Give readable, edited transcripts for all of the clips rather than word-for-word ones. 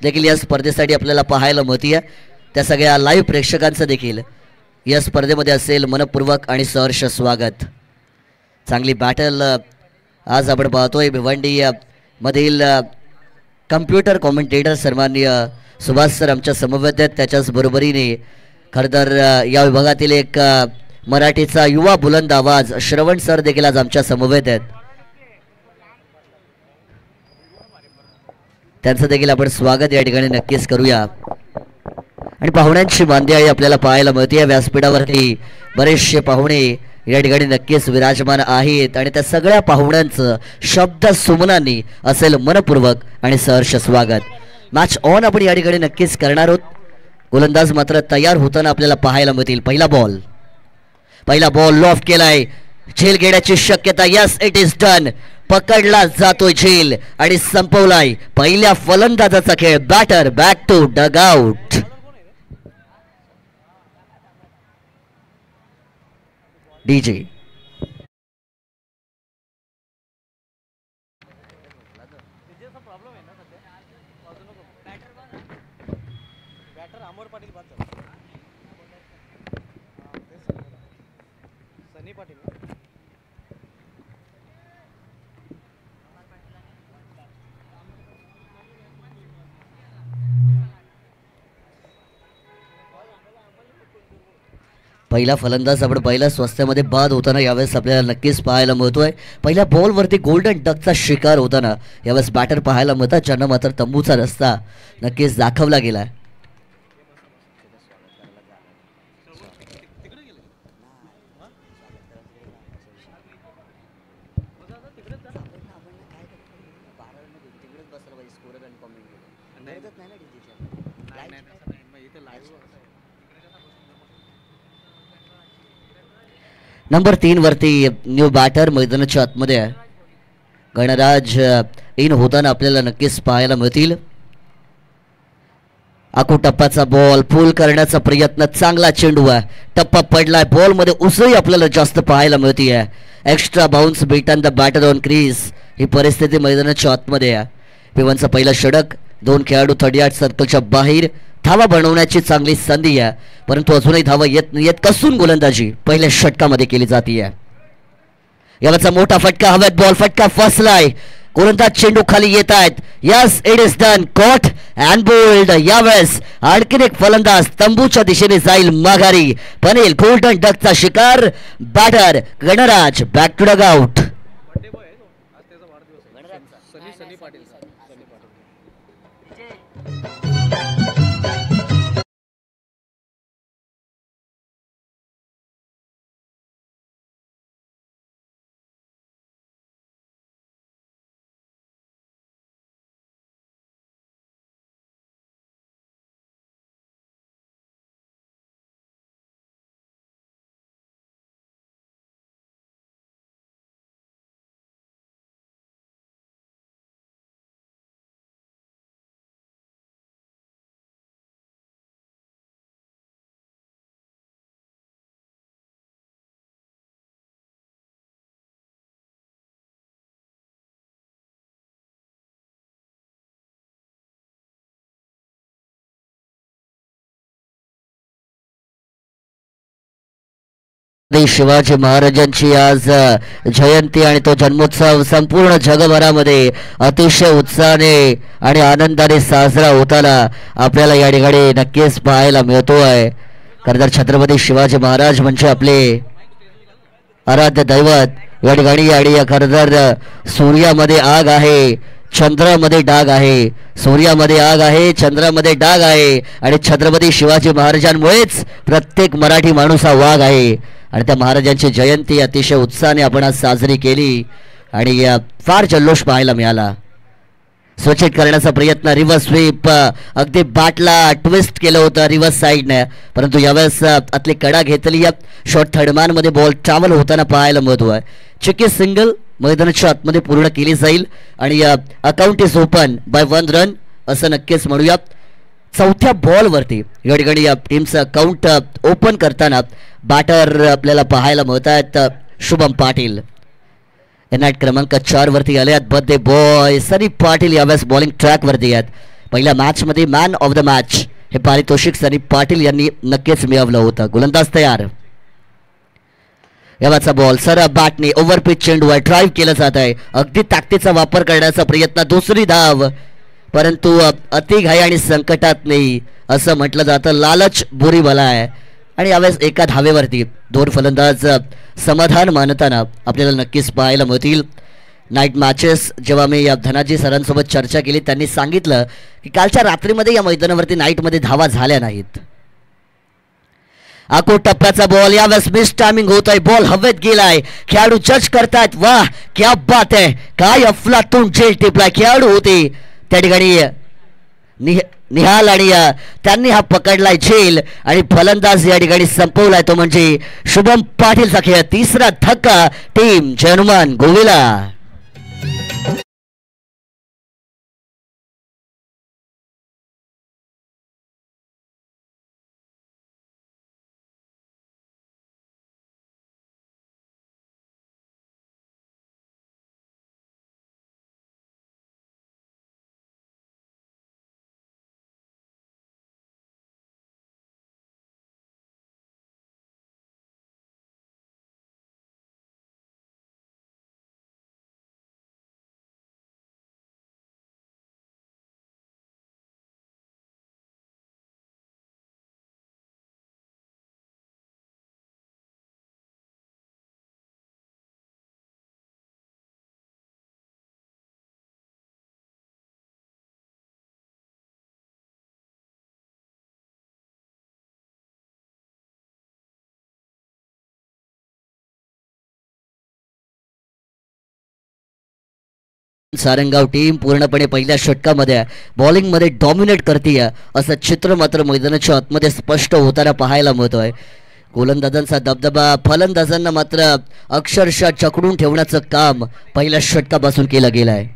देखील या स्पर्धेसाठी आपल्याला पाहायला मिळते. त्या सगळ्या लाईव्ह प्रेक्षकांचं देखील या स्पर्धेमध्ये असेल मनपूर्वक आणि सहर्ष स्वागत. चांगली बॅटल आज आपण पाहतोय. भिवंडी मधील कम्प्युटर कॉमेंटेटर सन्माननीय सुभाष सर आमच्या समवेत आहेत. त्याच्याच बरोबरीने खरं तर या विभागातील एक मराठीचा युवा बुलंद आवाज श्रवण सर देखील आज आमच्या समवेत आहेत. त्यांचं देखील आपण स्वागत या ठिकाणी नक्कीच करूया. आणि पाहुण्यांची मांदियाळी आपल्याला पाहायला मिळते. व्यासपीठावरती बरेचसे पाहुणे या ठिकाणी नक्कीच विराजमान आहेत आणि त्या सगळ्या पाहुण्यांचं शब्द सुमनांनी असेल मनपूर्वक आणि सहर्ष स्वागत. मॅच ऑन आपण या ठिकाणी नक्कीच करणार आहोत. गोलंदाज मात्र तयार होताना आपल्याला पाहायला मिळतील. पहिला बॉल लॉफ्ट केलाय. झेल घेण्याची शक्यता. Yes it is done. पकडला जातोय झेल आणि संपवलाय पहिल्या फलंदाजाचा खेळ. Batter back to dugout. डीजे पहिला फलंदाज आपण पहिल्या स्वस्त्यामध्ये बाद होताना यावेळेस आपल्याला नक्कीच पाहायला मिळतोय. पहिल्या बॉलवरती गोल्डन डकचा शिकार होताना यावेळेस बॅटर पाहायला मिळतात, ज्यांना मात्र तंबूचा रस्ता नक्कीच दाखवला गेला. नंबर 3 वरती न्यू बॅटर मैदानाच्या आतमध्ये आहे. गणराज इन होताना आपल्याला नक्कीच पाहायला मिळतील. आखू टप्पाचा बॉल फुल करण्याचा प्रयत्न. चांगला चेंडू आहे. टप्पा पडलाय. बॉल मध्ये उसळी आपल्याला जास्त पाहायला मिळते. एक्स्ट्रा बाउन्स बेटन द बॅटर ऑन क्रीज. ही परिस्थिती मैदानाच्या आतमध्ये आहे. पिवांचा पहिला षटक. 2 खेळाडू 38 सर्कलच्या बाहेर. धावा बनवण्याची चांगली संधी आहे, परंतु अजूनही धावा येत नाहीत. कसून गोलंदाजी पहिल्या षटकामध्ये केली जाते. यावरचा मोठा फटका. हवेत बॉल. फटका फसलाय. गोलंदाज चेंडू खाली येत आहेत. Yes it is done. Caught and bowled. यावेळेस आणखीन एक फलंदाज तंबूच्या दिशेने जाईल माघारी. बनेल गोल्डन डकचा शिकार. Batter Ganraj back to dugout. Shivaji महाराजांची आज जयंती आणि तो जन्मोत्सव संपूर्ण जगभरामध्ये अतिशय उत्साहाने आणि आनंदाने साजरा होताना आपल्याला या ठिकाणी नक्कीच पाहायला मिळतोय. खरं तर छत्रपती शिवाजी महाराज म्हणजे आपले आराध्य दैवत या ठिकाणी. आणि खरं तर सूर्यामध्ये आग आहे, चंद्रामध्ये डाग आहे. सूर्यामध्ये आग आहे, चंद्रामध्ये डाग आहे आणि छत्रपती शिवाजी महाराजांमुळेच प्रत्येक मराठी माणूस हा वाघ आहे. आणि त्या महाराजांची जयंती अतिशय उत्साहाने आपण आज साजरी केली आणि फार जल्लोष पाहायला मिळाला. स्वच्छित करण्याचा प्रयत्न. Reverse sweep. अगदी बॅटला ट्विस्ट केलं होतं रिव्हर्स साईडने, परंतु यावेळेस आतली कडा घेतली. शॉर्ट थर्डमॅन मध्ये बॉल ट्रॅव्हल होताना पाहायला मिळतोय. चिकी सिंगल मैदानाच्या आतमध्ये पूर्ण केली जाईल आणि account is open by 1 run असं नक्कीच म्हणूया. चौथ्या बॉलवरती या ठिकाणी या टीमचं अकाउंट ओपन करताना बॅटर आपल्याला पाहायला मिळत आहेत शुभम पाटील. एनआयट क्रमांक 4 वरती आले आहेत बर्थडे बॉय सनी पाटील. यावेळेस बॉलिंग ट्रॅक वरती आहेत. पहिल्या मॅच मध्ये मॅन ऑफ द मॅच हे पारितोषिक सनी पाटील यांनी नक्कीच मिळवलं होतं. गोलंदाज तयार. याचा बॉल सर बॅटने ओव्हर पिच चेंडूवर ड्राईव्ह केलं जात आहे. अगदी ताकदीचा वापर करण्याचा प्रयत्न. दुसरी धाव, परंतु अतिघाई आणि संकटात नाही असं म्हटलं जातं. लालच बुरी बला आहे आणि यावेळेस एका धावेवरती दोन फलंदाज समाधान मानताना आपल्याला नक्कीच पाहायला मिळतील. नाईट मॅचेस जेव्हा मी या धनाजी सरांसोबत चर्चा केली त्यांनी सांगितलं की कालच्या रात्रीमध्ये या मैदानावरती नाईटमध्ये धावा झाल्या नाहीत. आको टप्प्याचा बॉल, यावेळेस मिस टायमिंग होत आहे. बॉल हवेत गेलाय. खेळाडू जज करतायत. वाह क्या बात आहे. काय अफलातून झेल टिपलाय. खेळाडू होते त्या ठिकाणी निहाल आणि त्यांनी हा पकडलाय झेल आणि फलंदाज या ठिकाणी संपवलाय तो म्हणजे शुभम पाटीलचा खेळ. तिसरा धक्का टीम हनुमान गोविला. सारंगाव टीम पूर्णपणे पहिल्या षटकामध्ये बॉलिंगमध्ये डॉमिनेट करते असं चित्र मात्र मैदानाच्या आतमध्ये स्पष्ट होताना पाहायला मिळतोय. गोलंदाजांचा दबदबा फलंदाजांना मात्र अक्षरशः चकडून ठेवण्याचं काम पहिल्या षटकापासून केलं गेलं आहे.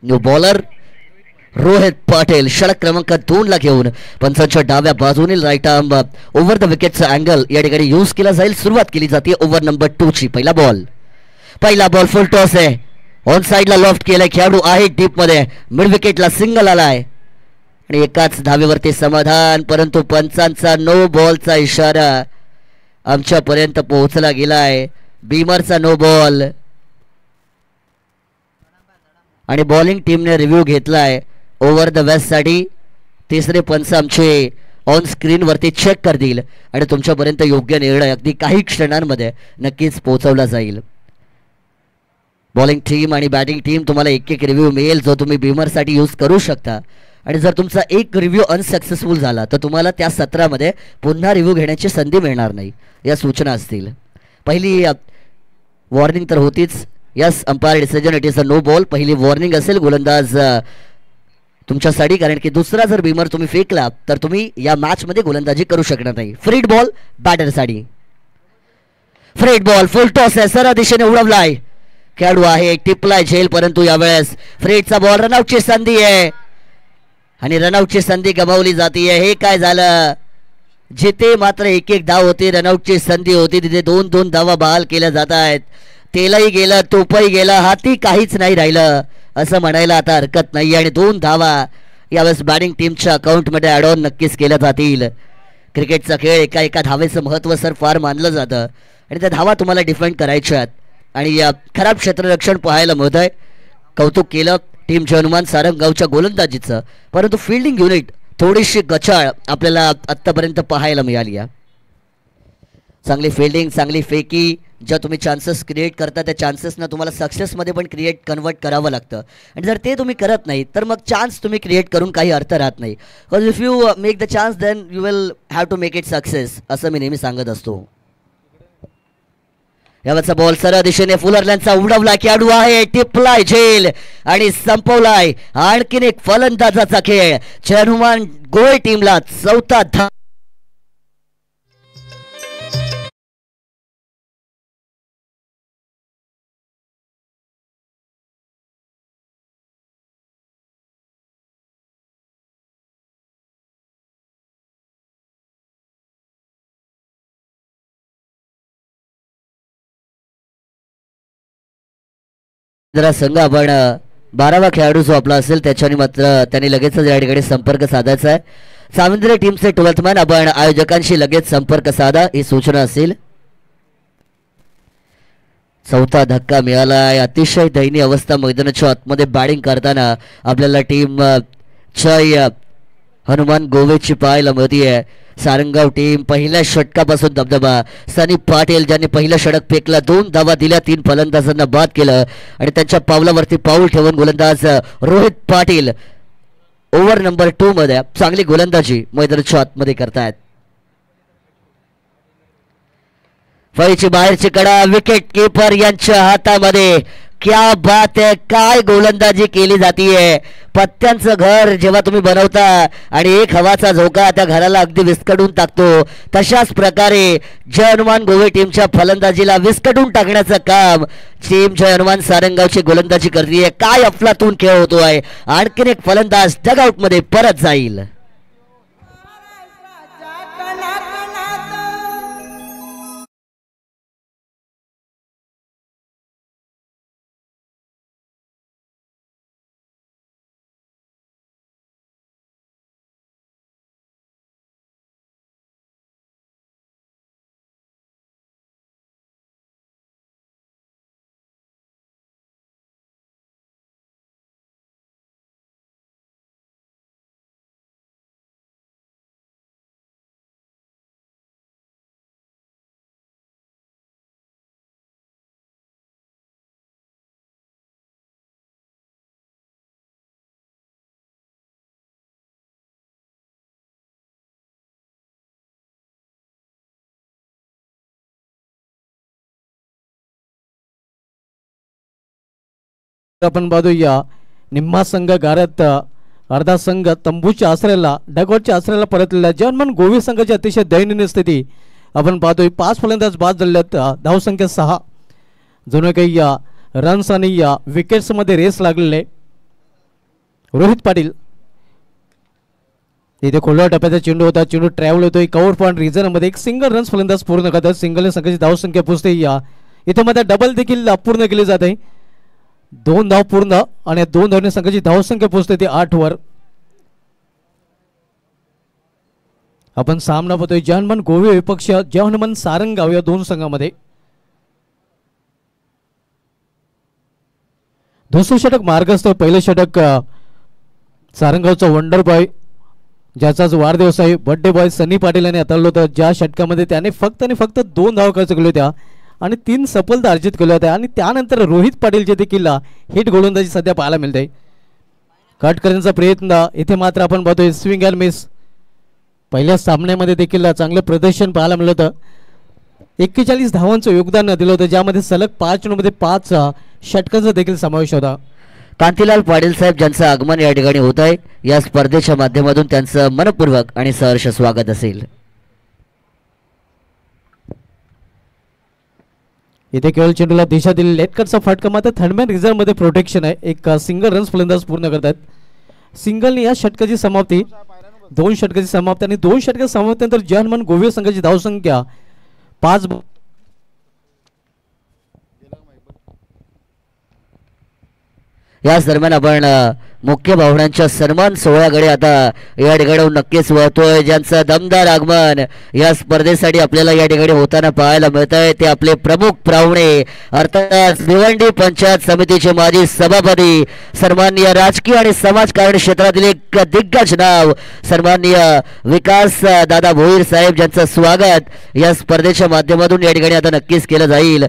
न्यू बॉलर रोहित पाटील षटक क्रमांक 2 ला घेऊन पंचांच्या डाव्या बाजूने राईट आर्म ओव्हर द विकेटचा अँगल या ठिकाणी यूज केला जाईल. सुरुवात केली जाते ओव्हर नंबर 2 ची. पहिला बॉल फुल टॉस आहे. ऑन साइडला लॉफ्ट केलाय. खेळाडू आहे डीप मध्ये. मिड विकेटला सिंगल आलाय आणि एकाच धावेवरती समाधान. परंतु पंचांचा नो बॉलचा इशारा आमच्यापर्यंत पोहोचला गेलाय. बीमरचा नो बॉल आणि बॉलिंग टीमने रिव्ह्यू घेतलाय ओव्हर द वेस्ट साठी. तिसरे पंच आमचे ऑन स्क्रीन वरती चेक करतील आणि तुमच्यापर्यंत योग्य निर्णय अगदी काही क्षणांमध्ये नक्कीच पोहोचवला जाईल. बॉलिंग टीम आणि बॅटिंग टीम तुम्हाला एक रिव्ह्यू मिळेल जो तुम्ही बीमरसाठी यूज करू शकता आणि जर तुमचा एक रिव्ह्यू अनसक्सेसफुल झाला तर तुम्हाला त्या सत्रामध्ये पुन्हा रिव्ह्यू घेण्याची संधी मिळणार नाही. या सूचना असतील. पहिली वॉर्निंग तर होतीच. Yes umpire decision it is a no ball. पहिली वॉर्निंग असेल गोलंदाज तुमच्यासाठी, कारण की दुसरा जर बीमर तुम्ही फेकला तर तुम्ही या मॅच मध्ये गोलंदाजी करू शकणार नाही. फ्रीड बॉल बॅटरसाठी. फ्रीड बॉल फुल टॉस आहे. सरळ दिशेने उडवलाय. खेळाडू आहे टिपलाय झेल, परंतु यावेळेस फ्रीडचा बॉल रनआउटची संधी आहे आणि रनआउटची संधी गमावली जाते. हे काय झालं. जिथे मात्र एक धाव होती, रनआउटची संधी होती, तिथे 2-2 धावा बहाल केल्या जात आहेत. तेलही गेलं, तोपही गेलं, हाती काहीच नाही राहिलं असं म्हणायला आता हरकत नाही. आणि 2 धावा यावेळेस बॅटिंग टीमच्या अकाउंटमध्ये ॲड ऑन नक्कीच केल्या जातील. क्रिकेटचा खेळ एका धावेचं महत्त्व सर फार मानलं जातं आणि त्या धावा तुम्हाला डिफेंड करायच्या आहेत आणि या खराब क्षेत्ररक्षण पाहायला मिळत आहे. कौतुक केलं टीम हनुमान सारंगावच्या गोलंदाजीचं, परंतु फिल्डिंग युनिट थोडीशी गचाळ आपल्याला आत्तापर्यंत पाहायला मिळाली आहे. चांगली फिल्डिंग, चांगली फेकी, ज्या तुम्ही चान्सेस क्रिएट करता त्या चान्सेसना तुम्हाला सक्सेसमध्ये पण कन्वर्ट करावं लागतं आणि जर ते तुम्ही करत नाही तर मग चान्स तुम्ही क्रिएट करून काही अर्थ राहत नाही. Because if you make the chance then you will have to make it success असं मी नेहमी सांगत असतो. यावरचा बॉल सरळ दिशेने फुलरलँडचा उडवला. खेळाडू आहे टिपलाय झेल आणि संपवलाय. आणखीन एक फलंदाजाचा खेळ. हनुमान गोळ टीमला 4था धाव. जरा संघ आपण 12वा खेळाडू जो आपला असेल त्याच्याने मात्र त्यांनी लगेचच या ठिकाणी संपर्क साधायचा आहे. साविंद्रे टीमचे 12th मॅन आपण आयोजकांशी लगेच संपर्क साधा ही सूचना असेल. चौथा धक्का मिळाला. अतिशय दयनीय अवस्था मैदानाच्या आतमध्ये बॅटिंग करताना आपल्याला टीम जय हनुमान गोवेची पाहायला मिळतीये. सारंगाव टीम पहिल्या षटकापासून दबदबा. सनी पाटील ज्यांनी पहिलं षटक फेकलं, 2 धावा दिल्या, 3 फलंदाजांना बाद केलं आणि त्यांच्या पावलावरती पाऊल ठेवून गोलंदाज रोहित पाटील ओव्हर नंबर 2 मध्ये चांगली गोलंदाजी मैदानाच्या आतमध्ये करतायत. फळीची बाहेरची कडा विकेट कीपर यांच्या हातामध्ये. क्या बात आहे, काय गोलंदाजी केली जातीये. पत्त्यांचं घर जेव्हा तुम्ही बनवता आणि एक हवाचा झोका त्या घराला अगदी विस्कटून टाकतो, तशाच प्रकारे जय हनुमान गोवे टीमच्या फलंदाजीला विस्कटून टाकण्याचं काम टीम जय हनुमान सारंगावची गोलंदाजी करते. काय अफलातून खेळ होतोय. आणखीन एक फलंदाज डगआउट मध्ये परत जाईल. आपण पाहूया निम्मा संघ गारत अर्धा संघ तंबूच्या आश्रयाला डगआउटच्या आश्रयाला परतलेला जय हनुमान गोवे संघाची अतिशय दयनीय स्थिती आपण पाहतोय. 5 फलंदाज बाद झालेत. धावसंख्या 6. जणू काही या रन्स आणि या विकेट्स मध्ये रेस लागलेले. रोहित पाटील इथे खोलवा टप्प्याचा चेंडू होता. चेंडू ट्रॅव्हल होतोय कव्हर पॉइंट रिझन मध्ये. एक सिंगल रन्स फलंदाज पूर्ण करतात. सिंगल संघाची धावसंख्या पोहोचते. या इथे मध्ये डबल देखील पूर्ण केली जाते. 2 धाव पूर्ण आणि 2 धावने संघाची धावसंख्या पोहोचते ती 8 वर. आपण सामना पाहतोय जय हनुमान गोवे विपक्ष जय हनुमान सारंगाव या 2 संघामध्ये. दुसरं षटक मार्गस्थ. पहिलं षटक सारंगावचा वंडर बॉय ज्याचाच वाढदिवस आहे बर्थडे बॉय सनी पाटील यांनी हाताळलं होतं. ज्या षटकामध्ये त्याने फक्त आणि फक्त 2 धावा खर्च केल्या होत्या आणि 3 सफलता अर्जित केल्या होत्या. आणि त्यानंतर रोहित पाटील जे देखील हिट गोलंदाजी सध्या पाहायला मिळते. कट करण्याचा प्रयत्न इथे मात्र आपण पाहतोय स्विंग अँड मिस. पहिल्या सामन्यामध्ये देखील चांगलं प्रदर्शन पाहायला मिळलं होतं. 41 धावांचं योगदान दिलं होतं ज्यामध्ये सलग 5 चेंडूमध्ये 5 षटकांचा देखील समावेश होता. कांतीलाल पाटील साहेब ज्यांचं आगमन या ठिकाणी होत आहे, या स्पर्धेच्या माध्यमातून त्यांचं मनपूर्वक आणि सहर्ष स्वागत असेल. इथे केवळ चेंडूला दिशा दिली. लेटकटचा फटका मात्र थर्डमॅन रिझर्व मध्ये प्रोटेक्शन आहे. एक सिंगल रन्स फलंदाज पूर्ण करतात. सिंगलने या षटकाची समाप्ती 2 षटकाची समाप्ती आणि 2 षटकाची समाप्तीनंतर जय हनुमान गोवे संघाची धावसंख्या 5. याच दरम्यान आपण मुख्य पाहुण्यांच्या सन्मान सोहळ्याकडे आता या ठिकाणी नक्कीच वळतोय. ज्यांचं दमदार आगमन या स्पर्धेसाठी आपल्याला या ठिकाणी होताना पाहायला मिळत आहे ते आपले प्रमुख पाहुणे अर्थात भिवंडी पंचायत समितीचे माजी सभापती सन्माननीय राजकीय आणि समाजकारण क्षेत्रातील एक दिग्गज नाव सन्माननीय विकास दादा भोईर साहेब ज्यांचं स्वागत या स्पर्धेच्या माध्यमातून या ठिकाणी आता नक्कीच केलं जाईल.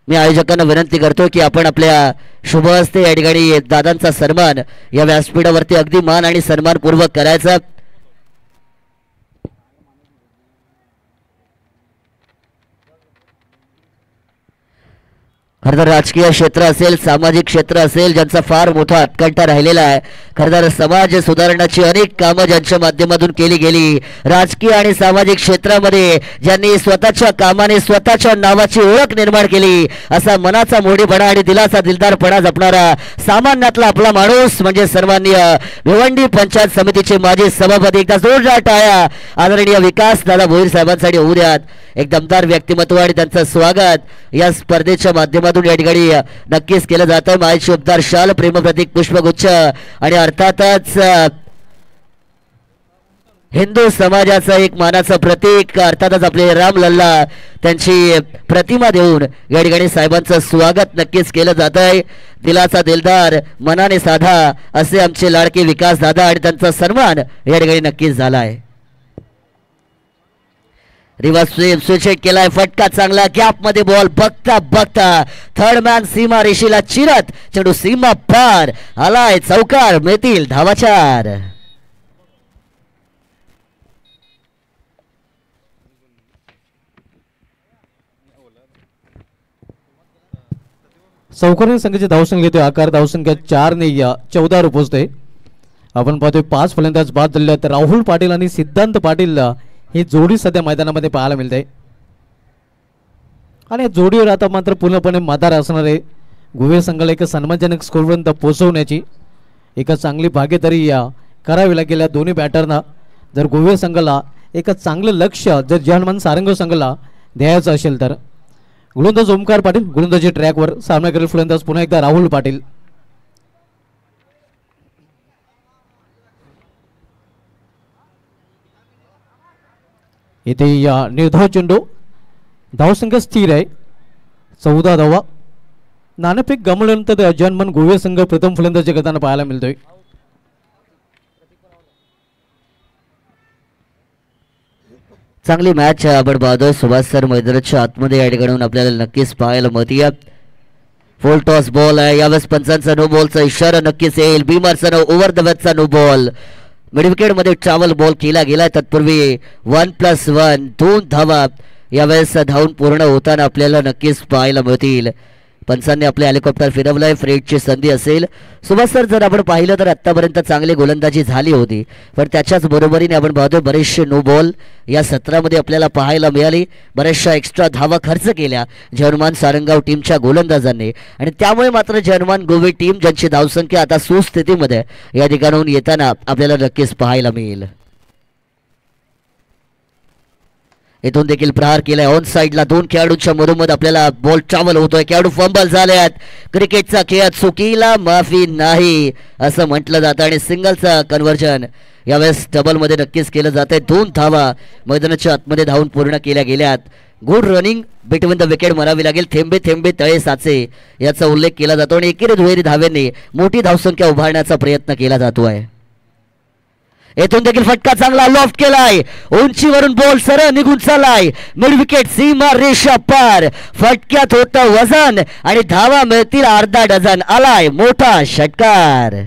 मी आयोजकांना विनंती करतो की आपण आपल्या शुभ हस्ते या ठिकाणी दादांचा सन्मान या व्यासपीठावरती अगदी मान आणि सन्मानपूर्वक करायचा. खरंतर राजकीय क्षेत्र असेल सामाजिक क्षेत्र असेल ज्यांचा फार मोठा उत्कंठा राहिलेला आहे. खरंतर समाज सुधारणाची अनेक कामं ज्यांच्या माध्यमातून केली गेली. राजकीय आणि सामाजिक क्षेत्रामध्ये ज्यांनी स्वतःच्या कामाने स्वतःच्या नावाची ओळख निर्माण केली असा मनाचा मोठेपणा आणि दिलासा दिलदारपणा जपणारा सामान्यातला आपला माणूस म्हणजे सन्माननीय भिवंडी पंचायत समितीचे माजी सभापती एकदा जोरदार टाळ्या आदरणीय विकास दादा भोईर साहेबांसाठी होऊ द्यात. एक दमदार व्यक्तिमत्व आणि त्यांचं स्वागत या स्पर्धेच्या माध्यमातून माध्यमातून या ठिकाणी नक्कीच केलं जातं. मायची उपदार शाल, प्रेमप्रतीक पुष्पगुच्छ आणि अर्थातच हिंदू समाजाचं एक मानाचं प्रतीक अर्थातच आपले राम लल्ला त्यांची प्रतिमा देऊन या ठिकाणी साहेबांचं स्वागत नक्कीच केलं जात आहे. दिलाचा दिलदार, मनाने साधा असे आमचे लाडके विकास दादा आणि त्यांचा सन्मान या ठिकाणी नक्कीच झाला आहे. रिव्हर्स स्विच केलाय, फटका चांगला, गॅप मध्ये बॉल बघता बघता थर्ड मॅन सीमा रेषेला चिरत चेंडू सीमा पार आलाय, चौकार, मिळतील धावा 4. चौकारीण संघाची धावसंख्या घेतोय आकार, धावसंख्या 4 ने 14 पोहोचते. आपण पाहतोय 5 फलंदाज बाद झाले आहेत. राहुल पाटील आणि सिद्धांत पाटील ही जोडी सध्या मैदानामध्ये पाहायला मिळते आणि जोडीवर आता मात्र पूर्णपणे माधार असणार आहे. गोवे संघाला एक सन्मानजनक स्कोरपर्यंत पोहोचवण्याची एक चांगली भागीदारी करावी लागेल या दोन्ही बॅटरना. जर गोवे संघाला एक चांगलं लक्ष जर जहानमान सारंग संघाला द्यायचं असेल तर. गोलंदाज ओमकार पाटील, गोलंदाजी ट्रॅकवर, सामनाकडील फलंदाज पुन्हा एकदा राहुल पाटील. इथे निर्धाव चेंडू, धावसंख्या स्थिर आहे 14 धावा. नाणेफेक गमावल्यानंतर जहानमान गोवे संघ प्रथम फलंदाजी करताना पाहायला मिळतोय. चांगली मॅच आपण पाहतोय. सुभाष सर मैदानाच्या आतमध्ये या ठिकाणी आपल्याला नक्कीच पाहायला मिळते. फुल टॉस बॉल आहे, यावेळेस पंचांचा नो बॉलचा इशारा नक्कीच येईल. बीमारचा ओव्हर द वेथचा नो बॉल, मिड विकेट मध्ये ट्रॅव्हल बॉल केला गेला. तत्पूर्वी 1+1 2 धावा यावेळेस धावून पूर्ण होताना आपल्याला नक्कीच पाहायला मिळतील. पंचांनी आपले हेलिकॉप्टर फिरवलंय, फ्रेडची संधी असेल. सुभाष सर जर आपण पाहिलं तर आतापर्यंत चांगली गोलंदाजी झाली होती, पण त्याच्याच बरोबरीने आपण पाहतोय बरेचसे नो बॉल या सत्रामध्ये आपल्याला पाहायला मिळाली. बऱ्याचशा एक्स्ट्रा धावा खर्च केल्या जर्मन सारंगाव टीमच्या गोलंदाजांनी आणि त्यामुळे मात्र जर्मन गोवे टीम ज्यांची धावसंख्या आता सुस्थितीमध्ये या ठिकाणाहून येताना आपल्याला नक्कीच पाहायला मिळेल. इथून देखील प्रहार केलाय ऑन साइडला. 2 खेळाडूंच्या मधोमध आपल्याला बॉल ट्रॅव्हल होतोय. खेळाडू फंबल झालेत. क्रिकेटचा खेळ चुकीला माफी नाही असं म्हटलं जातं आणि सिंगलचा कन्व्हर्जन यावेळेस डबलमध्ये नक्कीच केलं जातंय. 2 धावा मैदानाच्या आतमध्ये धावून पूर्ण केल्या गेल्यात. Good running between the wicket म्हणावी लागेल. थेंबे थेंबे तळे साचे याचा उल्लेख केला जातो आणि एकेरी दुहेरी धाव्यांनी मोठी धावसंख्या उभारण्याचा प्रयत्न केला जातो आहे. येथून देखील फटका चांगला लॉफ्ट केलाय, उंचीवरून बॉल सरळ निघून चाललाय. मिड विकेट सीमा रेषा पार, फटक्यात होतं वजन आणि धावा मिळतील अर्धा डझन. आलाय मोठा षटकार.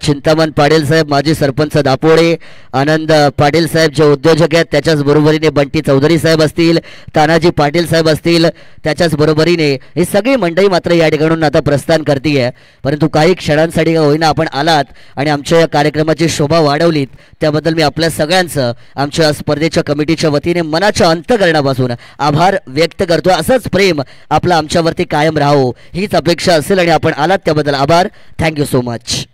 चिंतामण पाटील साहेब, माजी सरपंच दापोडे, आनंद पाटील साहेब जे उद्योजक आहेत, त्याच्याच बरोबरीने बंटी चौधरी साहेब असतील, तानाजी पाटील साहेब असतील, त्याच्याच बरोबरीने ही सगळी मंडळी मात्र या ठिकाणून आता प्रस्थान करते. परंतु काही क्षणांसाठी होईना आपण आलात आणि आमच्या या कार्यक्रमाची शोभा वाढवलीत, त्याबद्दल मी आपल्या सगळ्यांचं आमच्या स्पर्धेच्या कमिटीच्या वतीने मनाच्या अंतःकरणापासून आभार व्यक्त करतो. असंच प्रेम आपलं आमच्यावरती कायम राहो हीच अपेक्षा असेल आणि आपण आलात त्याबद्दल आभार. Thank you so much.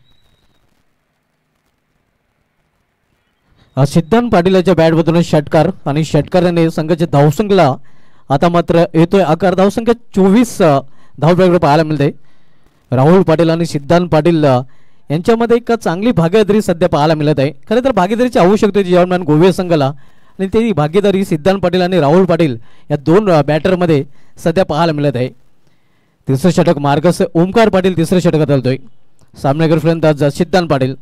सिद्धांत पाटील याच्या बॅटमधून षटकार आणि षटकाराने संघाच्या धावसंख्येला आता मात्र येतोय आकार. धावसंख्या 24 धावप्रयोग पाहायला मिळते. राहुल पाटील आणि सिद्धांत पाटील यांच्यामध्ये एक चांगली भागीदारी सध्या पाहायला मिळत आहे. खरं तर भागीदारीची आवश्यकता होती जर्मन गोवे संघाला आणि ती भागीदारी सिद्धांत पाटील आणि राहुल पाटील या 2 बॅटरमध्ये सध्या पाहायला मिळत आहे. तिसरं षटक मार्गस ओमकार पाटील तिसरं षटकात आलतोय. सामनेकर फलंदाज सिद्धांत पाटील.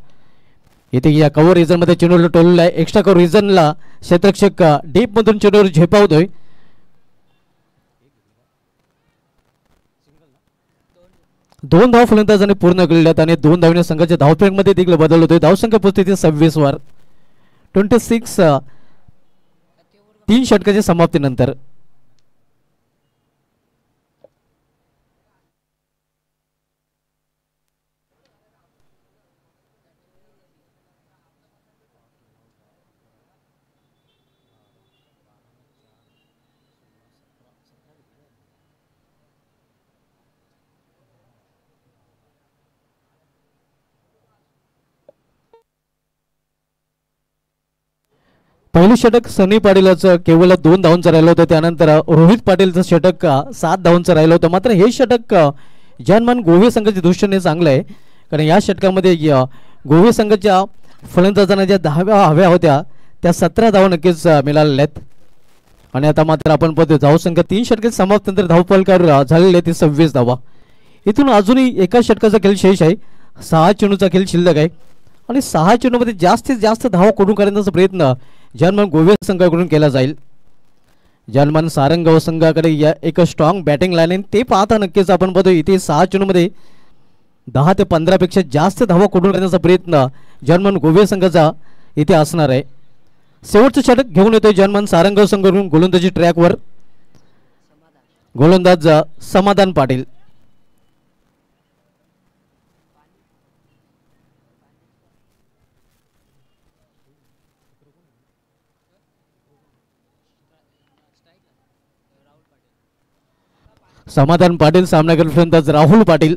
इथे या कव्हर रिजनमध्ये चेंडूला टोललेला आहे. एक्स्ट्रा कव्हर रिजनला क्षेत्ररक्षक डीपमधून चेंडूवर झेपावतोय. 2 धाव फलंदाजांनी पूर्ण केलेल्या आणि 2 धावने संघाच्या धावफलकामध्ये देखील बदल होतोय. धावसंख्या पोहोचते 26 वर. 26 3 षटकाच्या समाप्तीनंतर. पहिलं षटक सनी पाटीलचं केवळ 2 धावांचं राहिलं होतं. त्यानंतर रोहित पाटीलचं षटक 7 धावांचं राहिलं होतं. मात्र हे षटक जनमान गोवे संघाच्या दृष्टीने चांगलं आहे, कारण या षटकामध्ये गोवे संघाच्या फलंदाजांना ज्या धावा हव्या होत्या त्या 17 धावा नक्कीच मिळालेल्या आहेत. आणि आता मात्र आपण पाहतो धावसंख्या 3 षटके समाप्त नंतर धावफलकावर झालेले ते 26 धावा. इथून अजूनही एका षटकाचा खेळ शेष आहे. 6 चेंडूचा खेळ शिल्लक आहे आणि 6 चेंडूमध्ये जास्तीत जास्त धावा करून करण्याचा प्रयत्न जनमान गोवे संघाकडून केला जाईल. जनमान सारंगाव संघाकडे या एक स्ट्रॉंग बॅटिंग लाईन आहे. ते पाहता नक्कीच आपण पाहतो इथे 6 चेंडूमध्ये 10 ते 15 पेक्षा जास्त धावा करून करण्याचा प्रयत्न जनमान गोवे संघाचा इथे असणार आहे. शेवटचं षटक घेऊन येतोय जनमान सारंगाव संघाकडून गोलंदाजी ट्रॅकवर गोलंदाज समाधान पाटील. समाधान पाटील सामनाकडे फलंदाज राहुल पाटील.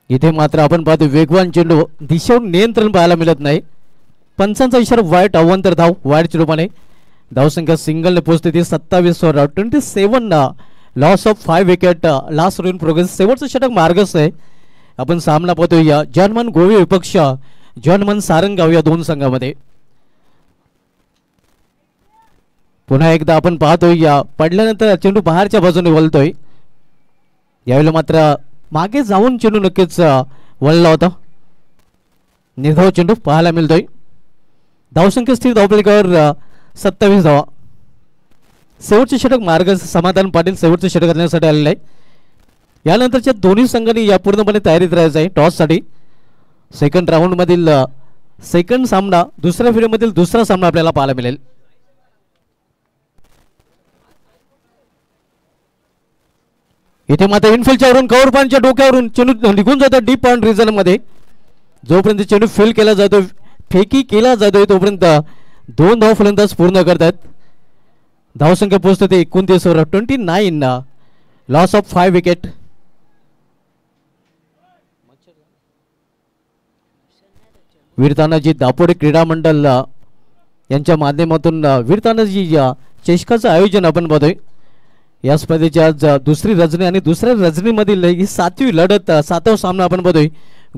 इथे मात्र आपण पाहतो वेगवान चेंडू दिशेवर नियंत्रण पाहायला मिळत नाही. पंचांचा इशारा वाईट अवांतर धाव वाईट चेंडूपाने धावसंख्या सिंगलने पोहोचते ती 27 वर 27 loss of 5 wicket last in progress. शेवटचं षटक मार्गस्थ आहे. आपण सामना पाहतो या जनमान गोवे विपक्ष जनमान सारंगाव या दोन संघामध्ये. पुन्हा एकदा आपण पाहतोय या पडल्यानंतर चेंडू बाहेरच्या बाजूने वळतोय. यावेळेला मात्र मागे जाऊन चेंडू नक्कीच वळला होता. निर्धाव चेंडू पाहायला मिळतोय. धावसंख्या स्थिर धावफलकावर 27 धावा. शेवटचे षटक मार्ग समाधान पाटील शेवटचे षटक करण्यासाठी आलेले आहे. यानंतरच्या दोन्ही संघांनी या पूर्णपणे तयारीत राहायचं आहे टॉससाठी. सेकंड राऊंडमधील सेकंड सामना दुसऱ्या फेरीमधील दुसरा सामना आपल्याला पाहायला मिळेल. इथे मात्र इनफिल्डच्या वरून कव्हर पॉईंटच्या डोक्यावरून चेंडू निघून जातो डीप पॉईंट रिजन मध्ये. जोपर्यंत चेंडू फील केला जातो फेकी केला जातोय तोपर्यंत 2 धाव फलंदाज पूर्ण करतात. धावसंख्या पोहोचते ते 29 वर 29 लॉस ऑफ 5 विकेट. वीर तानाजी दापोडे क्रीडा मंडळ यांच्या माध्यमातून वीर तानाजी चषकाचं आयोजन आपण बघतोय. या स्पर्धेची आज दुसरी रजनी आणि दुसऱ्या रजनीमधील ही 7वी लढत 7वा सामना आपण बघतोय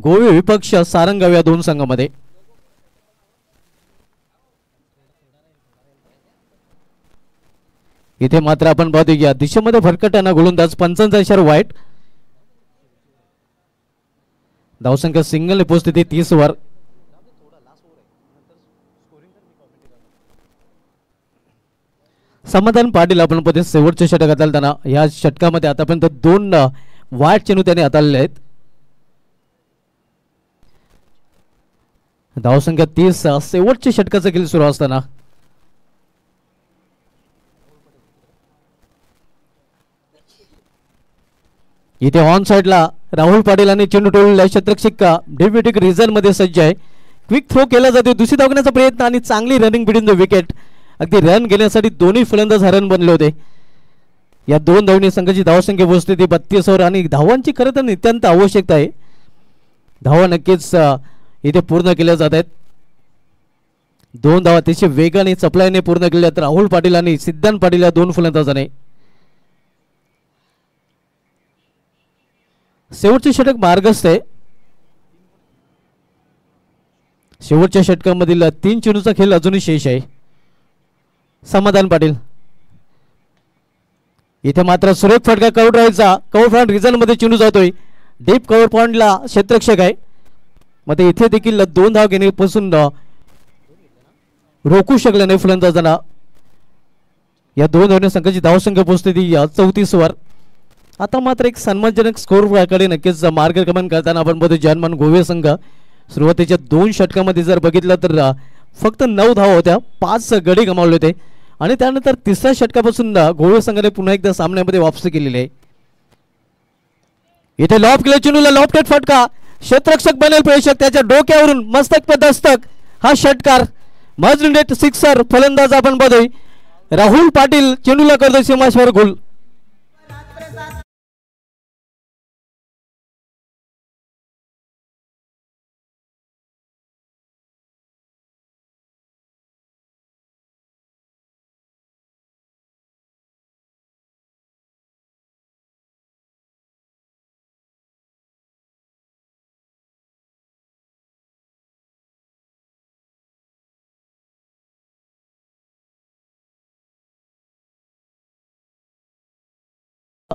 गोवे विपक्ष सारंगाव या दोन संघामध्ये. इथे मात्र आपण पाहतोय या दिशेमध्ये भरकटताना गोलंदाज पंचांचा इशारा वाईट. धावसंख्या सिंगलने पोहोचते ते 30 वर. समाधान पाटील आपण पद्धत शेवटचे षटक हाताळताना या षटकामध्ये आतापर्यंत 2 वाईट चेंडू त्याने हाताळले आहेत. धावसंख्या 30 शेवटच्या षटकाचा खेळ सुरू असताना इथे ऑन साइडला राहुल पाटील आणि चेंडू टोललेला क्षेत्ररक्षक डेव्हिटिक रिझन मध्ये सज्ज आहे. क्विक थ्रो केला जातो दुसरी धावण्याचा प्रयत्न आणि चांगली रनिंग बिटवीन द विकेट. अगदी रन घेण्यासाठी दोन्ही फलंदाज हरण बनले होते. या 2 धावणी संघाची धावसंख्या पोहोचते ती 32 वर आणि धावांची खरं तर नितांत आवश्यकता आहे. धावा नक्कीच इथे पूर्ण केल्या जात आहेत. 2 धावा अतिशय वेगाने चपलाईने पूर्ण केल्या तर राहुल पाटील आणि सिद्धांत पाटील या 2 फलंदाजाने. शेवटचे षटक मार्गस्थ आहे. शेवटच्या षटकामधील 3 चेंडूचा खेळ अजूनही शेष आहे. समाधान पाटील इथे मात्र सुरेख फटका कव्हर ड्राईव्हचा कव्हर पॉईंट रिझन मध्ये चेंडू जातोय. डीप कव्हर पॉईंटला क्षेत्ररक्षक आहे. मग इथे देखील 2 धाव घेण्यापासून रोखू शकले नाही फलंदाजांना. या 2 धावण्या संघाची धावसंख्या पोहोचते ती 34 वर. आता मात्र एक सन्मानजनक स्कोर कडे नक्कीच मार्गक्रमण करताना आपण बघतो जनमान गोवे संघ. सुरुवातीच्या 2 षटकामध्ये जर बघितलं तर फक्त 9 धावा होत्या, 5 गडी गमावले होते आणि त्यानंतर तिसऱ्या षटकापासून गोवे संघाने पुन्हा एकदा सामन्यामध्ये वापसी केलेली आहे. इथे लॉब केला चेंडूला लॉफ्टेड फटका क्षेत्ररक्षक बनेल प्रेक्षक त्याच्या डोक्यावरून मस्तक पे दस्तक हा षटकार मजनेट सिक्सर. फलंदाज आपण बघतोय राहुल पाटील चेंडूला करतोय सीमाश्वर गोल.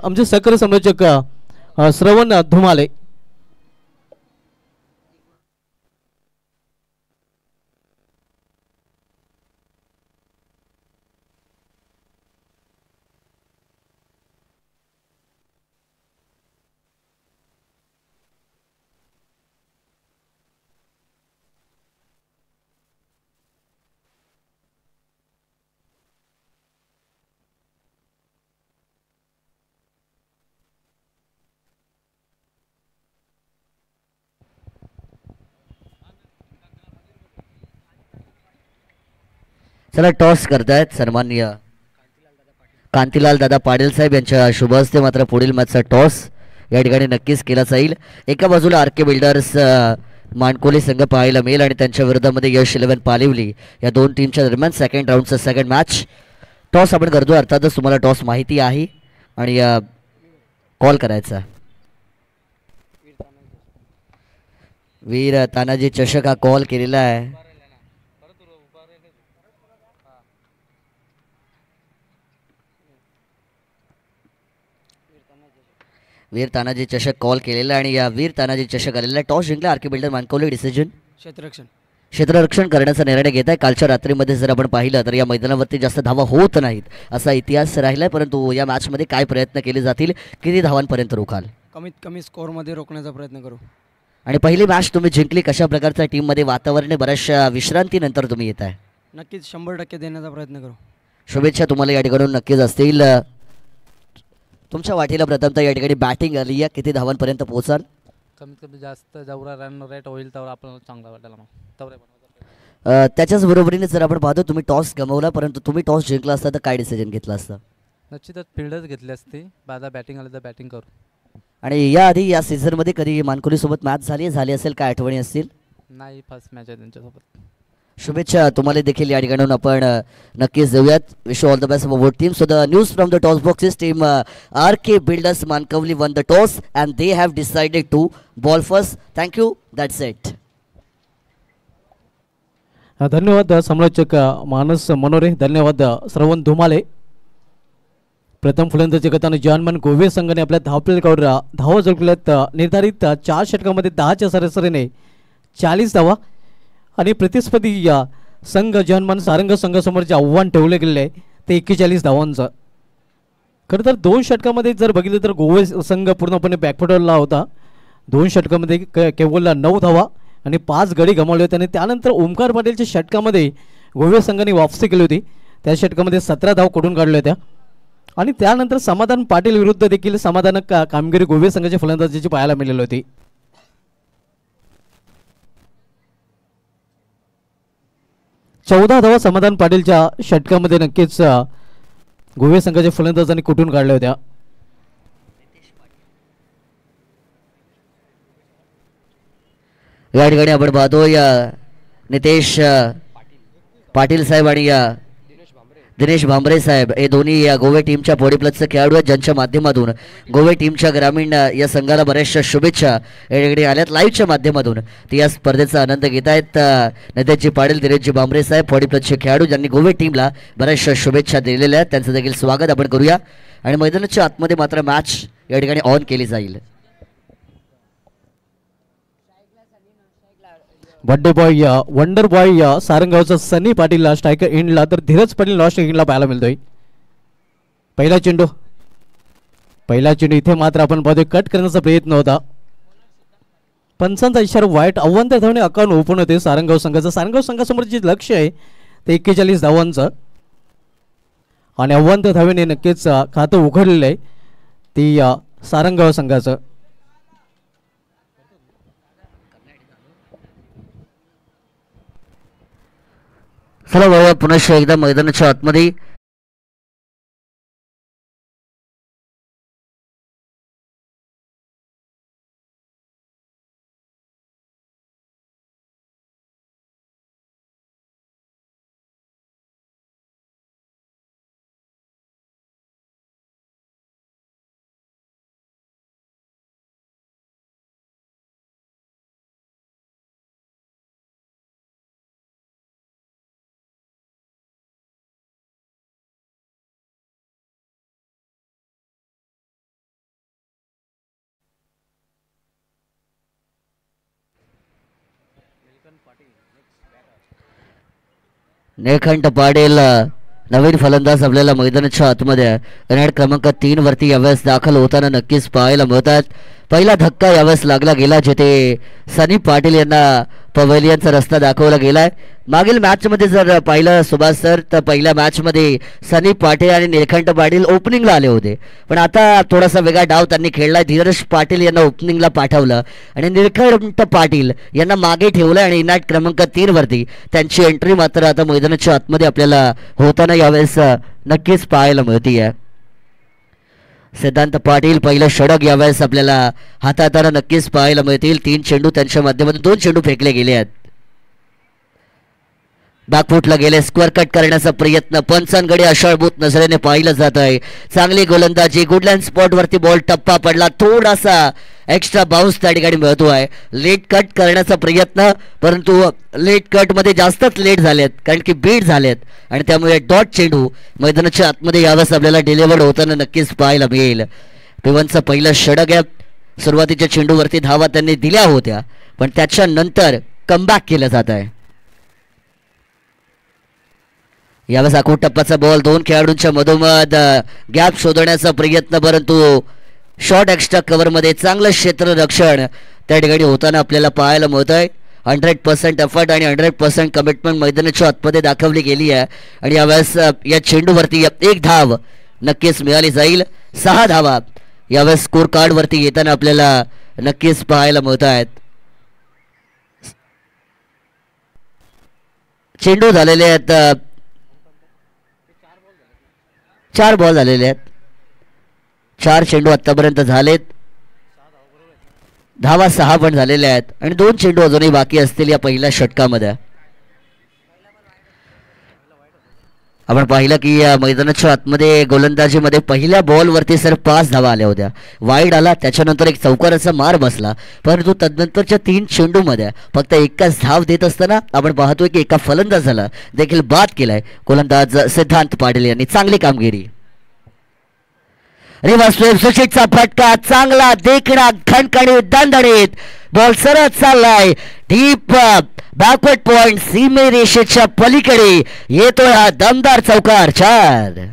आमचे सहकारी संयोजक श्रवण धुमाले. चला टॉस करतायत सन्माननीय कांतीलाल दादा पाटील साहेब यांच्या शुभ हस्ते मात्र पुढील मॅचचा टॉस या ठिकाणी नक्कीच केला जाईल. एका बाजूला आर के बिल्डर्स मानकोली संघ पाहायला मिळेल आणि त्यांच्या विरोधामध्ये यश 11 पालिवली या दोन टीमच्या दरम्यान सेकंड राऊंडचा सेकंड मॅच. टॉस आपण करतो, अर्थातच तुम्हाला टॉस माहिती आहे आणि कॉल करायचा. वीर तानाजी चषक हा कॉल केलेला आहे. वीर तानाजी चषक कॉल केलेला आणि या वीर तानाजी चषक आलेला. टॉस जिंकला आर के बिल्डर मानकोली. डिसिजन क्षेत्ररक्षण करण्याचा निर्णय घेत आहे. कालच्या रात्रीमध्ये जर आपण पाहिलं तर या मैदानावरती जास्त धावा होत नाहीत असा इतिहास राहिला आहे, परंतु या मॅचमध्ये काय प्रयत्न केले जातील, किती धावांपर्यंत रोखाल? कमीत कमी स्कोअरमध्ये रोखण्याचा प्रयत्न करू. आणि पहिली मॅच तुम्ही जिंकली, कशा प्रकारच्या टीममध्ये वातावरण बऱ्याचशा विश्रांतीनंतर तुम्ही येत आहे? नक्कीच 100% देण्याचा प्रयत्न करू. शुभेच्छा तुम्हाला या ठिकाणून नक्कीच असतील. तुमच्या वाटीला प्रथमतः या ठिकाणी बॅटिंग आली आहे, किती धावांपर्यंत पोहोचाल? कमीत कमी जास्त जेवढा रन रेट होईल तेवढा आपल्याला चांगला वाटायला मग तेवढे. त्याच्याच बरोबरीने जर आपण पाहतो तुम्ही टॉस गमावला, परंतु तुम्ही टॉस जिंकला असता तर काय डिसिजन घेतला असता? निश्चितच फिल्डच घेतली असती. बाजा बॅटिंग आलं तर बॅटिंग करू. आणि याआधी या सीझनमध्ये कधी मानकोलीसोबत मॅच झाली असेल, काय आठवणी असतील? नाही, फर्स्ट मॅच आहे त्यांच्यासोबत. शुभेच्छा तुम्हाला देखील या ठिकाणून आपण नक्कीच देऊयात. Wish all the best for both team. So the news from the toss boxes, team R K builders Mankavali won the toss and they have decided to bowl first. Thank you, that's it. धन्यवाद समालोचक मानस मनोरे, धन्यवाद श्रवण धुमाले. प्रथम फलंदाजी करताना जॉनमन गोवे संघाने आपल्या धावफलकावर धावा जोडल्यात. निर्धारित 4 षटकामध्ये 10च्या सरासरीने 40 धावा आणि प्रतिस्पर्धी या संघ जॉनमन सारंग संघासमोर जे आव्हान ठेवले गेले ते 41 धावांचं. खरं तर 2 षटकामध्ये जर बघितलं तर गोवे संघ पूर्णपणे बॅकफुटरला होता. 2 षटकामध्ये केवळ 9 धावा आणि 5 गडी गमावले होते आणि त्यानंतर ओमकार पाटीलच्या षटकामध्ये गोवे संघाने वापसी केली होती. त्या षटकामध्ये 17 धाव कडून काढल्या होत्या आणि त्यानंतर समाधान पाटील विरुद्ध देखील समाधानक कामगिरी गोवे संघाच्या फलंदाजीची पाहायला मिळाली होती. चौदा धावा समाधान पाटीलच्या षटकामध्ये नक्कीच गोवे संघाच्या फलंदाजांनी कुठून काढल्या होत्या. या ठिकाणी आपण पाहतो या नितेश पाटील साहेब आणि या दिनेश भांबरे साहेब हे दोन्ही या गोवे टीमच्या बॉडी प्लसचे खेळाडू आहेत, ज्यांच्या माध्यमातून गोवे टीमच्या ग्रामीण या संघाला बऱ्याचशा शुभेच्छा या ठिकाणी आल्यात लाईव्हच्या माध्यमातून. ते या स्पर्धेचा आनंद घेत आहेत. नितेशजी पाटील, दिनेशजी भांबरे साहेब बॉडी प्लसचे खेळाडू ज्यांनी गोवे टीमला बऱ्याचशा शुभेच्छा दिलेल्या आहेत, त्यांचं देखील स्वागत आपण करूया. आणि मैदानाच्या आतमध्ये मात्र मॅच या ठिकाणी ऑन केली जाईल. बर्थडे बॉय वंडर बॉय सारंगावचा सनी पाटील स्ट्रायकर इंडला तर धीरज पाटील लॉस्ट इंडला पाहायला मिळतोय. पहिला चेंडू इथे मात्र आपण पाहतोय कट करण्याचा प्रयत्न होता. पंचांचा इशारा वाईट. आव्हान धावणे अकाउंट ओपन होते सारंगाव संघाचं. सारंगाव संघासमोर जे लक्ष आहे ते 41 धावांचं आणि आव्हान धावेने नक्कीच खातं उघडलेलं आहे ती सारंगाव संघाचं. चला बाबा पुन्हा एकदा मैदानाच्या आतमध्ये निळकंठ पाटील नवीन फलंदाज आपल्याला मैदानाच्या आतमध्ये रॅड क्रमांक 3 वरती यावेळेस दाखल होताना नक्कीच पाहायला मिळतात. पहिला धक्का यावेळेस लागला गेला जिथे सनी पाटील यांना पवेलियनचा रस्ता दाखवला गेलाय. मागील मॅचमध्ये जर पाहिलं सुभाष सर तर पहिल्या मॅचमध्ये सनी पाटील आणि निळकंठ पाटील ओपनिंगला आले होते, पण आता थोडासा वेगळा डाव त्यांनी खेळलाय. धीरज पाटील यांना ओपनिंगला पाठवलं आणि निळकंठ पाटील यांना मागे ठेवलं आणि इनाट क्रमांक 3 वरती त्यांची एंट्री मात्र आता मैदानाच्या आतमध्ये आपल्याला होताना यावेळेस नक्कीच पाहायला मिळतीये. सिद्धांत पाटील पहिलं षटक यावेळेस आपल्याला हाताळताना नक्कीच पाहायला मिळतील. 3 चेंडू त्यांच्या माध्यमातून 2 चेंडू फेकले गेले आहेत. बॅकफुटला गेले, स्क्वेअर कट करण्याचा प्रयत्न पंचांकडे अशाळभूत नजरेने पाहिलं जात आहे. चांगली गोलंदाजी, गुडलँड स्पॉट वरती बॉल टप्पा पडला, थोडासा एक्स्ट्रा बाउन्स त्या ठिकाणी मिळतो आहे. लेट कट करण्याचा प्रयत्न, परंतु लेट कट मध्ये जास्तच लेट झालेत कारण की बीट झालेत आणि त्यामुळे डॉट चेंडू मैदानाच्या आतमध्ये यावेळेस आपल्याला डिलिव्हर्ड होताना नक्कीच पाहायला मिळेल. पिवनचं पहिलं षटक आहे. सुरुवातीच्या चेंडूवरती धावा त्यांनी दिल्या होत्या, पण त्याच्यानंतर कमबॅक केलं जात आहे. यावेळेस आखूड टप्पाचा बॉल, 2 खेळाडूंच्या मधोमध गॅप शोधण्याचा प्रयत्न, परंतु शॉर्ट एक्स्ट्रा कव्हरमध्ये चांगलं क्षेत्ररक्षण त्या ठिकाणी होताना आपल्याला पाहायला मिळत आहे. 100% एफर्ट आणि 100% कमिटमेंट मैदानाच्या आतमध्ये दाखवली गेली आहे आणि यावेळेस या चेंडूवरती 1 धाव नक्कीच मिळाली जाईल. 6 धावा यावेळेस स्कोर कार्ड वरती येताना आपल्याला नक्कीच पाहायला मिळत आहेत. चेंडू झालेले आहेत, 4 बॉल झालेले आहेत. 4 चेंडू आतापर्यंत झालेत. धावा 6 पण झालेल्या आहेत आणि 2 चेंडू अजूनही बाकी असतील या पहिल्या षटकामध्ये. आपण पाहिलं की या मैदानाच्या आतमध्ये गोलंदाजीमध्ये पहिल्या बॉलवरती सर 5 धावा आल्या होत्या. वाईड आला, त्याच्यानंतर एक चौकाराचा मार बसला, परंतु तदनंतरच्या 3 चेंडूमध्ये फक्त एकच धाव देत असताना आपण पाहतोय की एका फलंदाजाला देखील बाद केलाय. गोलंदाज सिद्धांत पाटील यांनी चांगली कामगिरी. रिव्हर्स वेव्ह सुशीटचा फटका, चांगला देखणा खणखणीत दणदणीत बॉल सरळ चाललाय डीप बॅकवर्ड पॉइंट, सीमे रेषेच्या पलीकडे येतोय हा दमदार चौकार. 4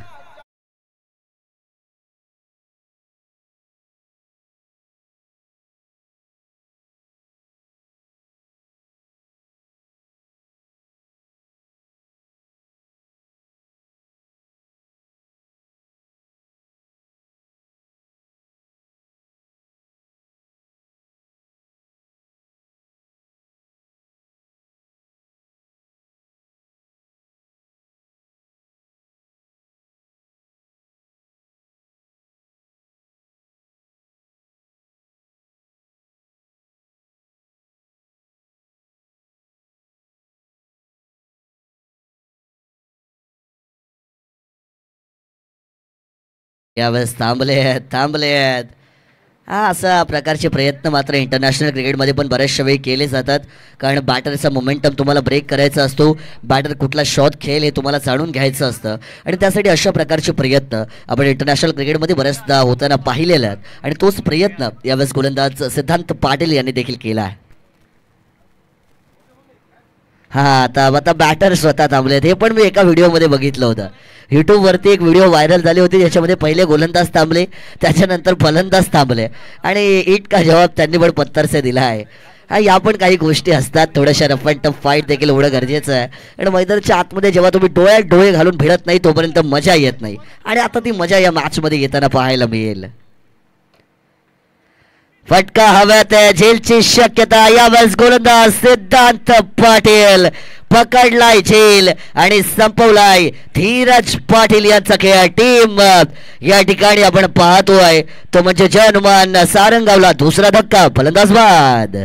यावेळेस थांबले आहेत. हा असा प्रकारचे प्रयत्न मात्र इंटरनॅशनल क्रिकेटमध्ये पण बऱ्याचशा वेळी केले जातात, कारण बॅटरचा मोमेंटम तुम्हाला ब्रेक करायचा असतो. बॅटर कुठला शॉट खेळ हे तुम्हाला जाणून घ्यायचं असतं आणि त्यासाठी अशा प्रकारचे प्रयत्न आपण इंटरनॅशनल क्रिकेटमध्ये बऱ्याचदा होताना पाहिलेले आहेत आणि तोच प्रयत्न यावेळेस गोलंदाज सिद्धांत पाटील यांनी देखील केला आहे. हा आता बॅटर स्वतः थांबलेत. हे पण मी एका व्हिडिओमध्ये बघितलं होतं. यूट्यूबवरती एक व्हिडिओ व्हायरल झाली होती, ज्याच्यामध्ये पहिले गोलंदाज थांबले, त्याच्यानंतर फलंदाज थांबले आणि इट का जवाब त्यांनी पण पत्तरसे दिला आहे. हा या पण काही गोष्टी असतात. थोड्याशा रफ अँड टफ फाईट देखील होणं गरजेचं आहे आणि मैदानाच्या आतमध्ये जेव्हा तुम्ही डोळ्यात डोळे घालून भिडत नाही तोपर्यंत मजा येत नाही आणि आता ती मजा या मॅचमध्ये येताना पाहायला मिळेल. फटका हव्यात आहे, झेलची शक्यता. यावेळेस गोलंदाज सिद्धांत पाटील पकडलाय झेल आणि संपवलाय धीरज पाटील यांचा खेळ. टीम या ठिकाणी आपण पाहतोय तो म्हणजे जय हनुमान सारंगावला दुसरा धक्का, फलंदाज बाद.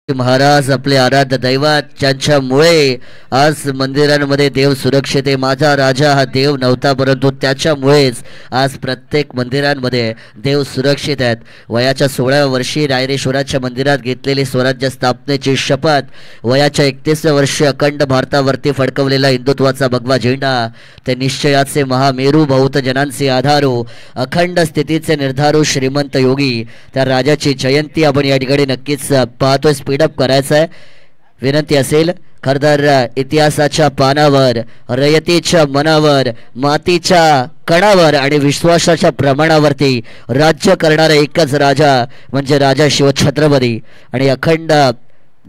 महाराज आपले आराध्य दैवत, ज्यांच्यामुळे आज मंदिरांमध्ये देव सुरक्षित आहे. माझा राजा हा देव नव्हता, परंतु त्याच्यामुळेच आज प्रत्येक मंदिरांमध्ये देव सुरक्षित आहेत. वयाच्या 16व्या वर्षी रायरेश्वराच्या मंदिरात घेतलेली स्वराज्य स्थापनेची शपथ, वयाच्या 31व्या वर्षी अखंड भारतावरती फडकवलेला हिंदुत्वाचा भगवा झेंडा, ते निश्चयाचे महामेरू, बहुत जनांचे आधारू, अखंड स्थितीचे निर्धारू, श्रीमंत योगी, त्या राजाची जयंती आपण या ठिकाणी नक्कीच पाहतोय. स्पीडअप करायचं आहे. विनंती असेल खरतर इतिहासाच्या पानावर, रयतेच्या मनावर, मातीच्या कणावर आणि विश्वासाच्या प्रमाणावरती राज्य करणारा एकच राजा म्हणजे राजा शिवछत्रपती. आणि अखंड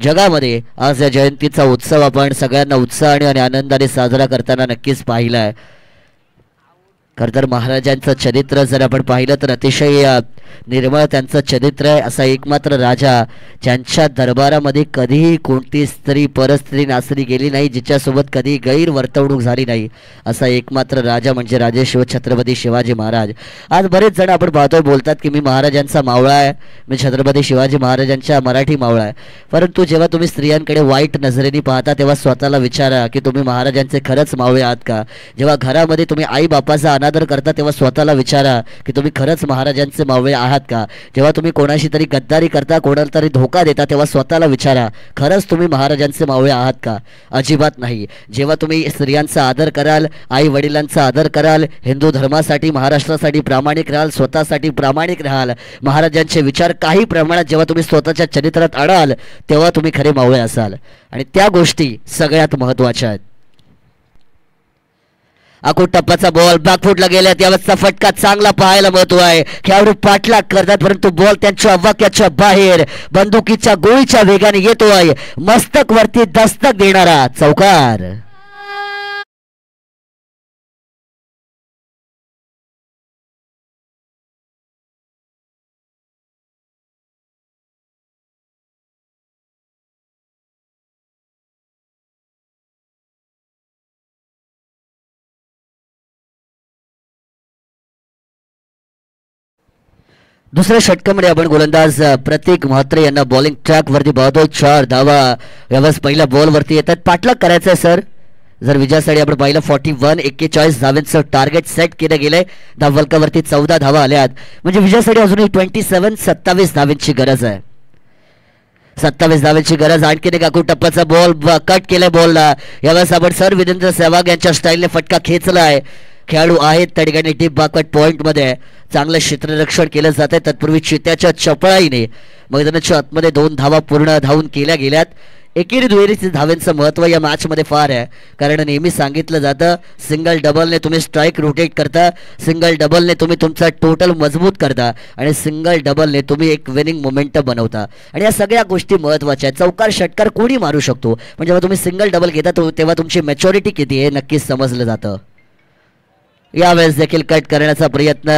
जगामध्ये आज या जयंतीचा उत्सव आपण सगळ्यांना उत्साहाने आणि आनंदाने साजरा करताना नक्कीच पाहिला आहे. खरतर महाराजांचं चरित्र जर आपण पाहिलं तर अतिशय निर्मळ त्यांचं चरित्र आहे. असा एकमात्र राजा ज्यांच्या दरबारामध्ये कधीही कोणती स्त्री परस्त्री नासरी गेली नाही, जिच्यासोबत कधी गैरवर्तवणूक झाली नाही, असा एकमात्र राजा म्हणजे राजे शिवछत्रपती शिवाजी महाराज. आज बरेच जण आपण पाहतोय बोलतात की मी महाराजांचा मावळा आहे, मी छत्रपती शिवाजी महाराजांच्या मराठी मावळा आहे. परंतु जेव्हा तुम्ही स्त्रियांकडे वाईट नजरेने पाहता तेव्हा स्वतःला विचारा की तुम्ही महाराजांचे खरंच मावळे आहात का? जेव्हा घरामध्ये तुम्ही आई बापाचा अनादर करता तेव्हा स्वतःला विचारा की तुम्ही खरंच महाराजांचे मावळे आहात का? जेव्हा तुम्ही कोणाशी तरी गद्दारी करता, कोणाला तरी धोका देता, तेव्हा स्वतःला विचारा खरंच तुम्ही महाराजांचे मावळे आहात का? अजिबात नाही. जेव्हा तुम्ही स्त्रियांचा आदर कराल, आई वडिलांचा आदर कराल, हिंदू धर्मासाठी, महाराष्ट्रासाठी प्रामाणिक राहाल, स्वतःसाठी प्रामाणिक राहाल, महाराजांचे विचार काही प्रमाणात जेव्हा तुम्ही स्वतःच्या चरित्रात आणाल तेव्हा तुम्ही खरे मावळे असाल. आणि त्या गोष्टी सगळ्यात महत्त्वाच्या आहेत. आखूड टप्प्याचा बॉल बॅकफुटला गेल्या त्यावेळेसचा फटका चांगला पाहायला महत्व आहे. खेळाडू पाठलाग करतात परंतु बॉल त्यांच्या वाक्याच्या बाहेर बंदुकीच्या गोळीच्या वेगाने येतोय. मस्तक वरती दस्तक देणारा चौकार. दुसऱ्या षटकामध्ये आपण गोलंदाज प्रतीक म्हात्रे यांना बॉलिंग ट्रॅक वरती पाहतोय. 4 धावा यावेळेस पहिल्या बॉल वरती येतात. पाठलाग करायचं आहे सर. जर विजयासाठी आपण पाहिलं 41 धावांचं टार्गेट सेट केलं गेलंय. धावफलकावरती 14 धावा आल्यात म्हणजे विजयासाठी अजूनही 27 धावांची गरज आहे. 27 धावांची गरज. आणखीन एक आखूड टप्प्याचा बॉल कट केलाय बॉलला. यावेळेस आपण सर वीरेंद्र सहवाग यांच्या स्टाईलने फटका खेचलाय. खेळाडू आहेत त्या ठिकाणी डीप बॅकवर्ड पॉईंटमध्ये चांगलं क्षेत्ररक्षण केलं जात आहे. तत्पूर्वी चित्याच्या चपळाईने मैदानाच्या आतमध्ये 2 धावा पूर्ण धावून केल्या गेल्यात. एकेरी दुहेरीचे धावांचं महत्त्व या मॅचमध्ये फार आहे. कारण नेहमी सांगितलं जातं सिंगल डबलने तुम्ही स्ट्राईक रोटेट करता, सिंगल डबलने तुम्ही तुमचा टोटल मजबूत करता आणि सिंगल डबलने तुम्ही एक विनिंग मोमेंटम बनवता. आणि या सगळ्या गोष्टी महत्त्वाच्या आहेत. चौकार षटकार कोणी मारू शकतो पण जेव्हा तुम्ही सिंगल डबल घेता तेव्हा तुमची मॅच्युरिटी किती आहे नक्कीच समजलं जातं. यावेळेस देखील कट करण्याचा प्रयत्न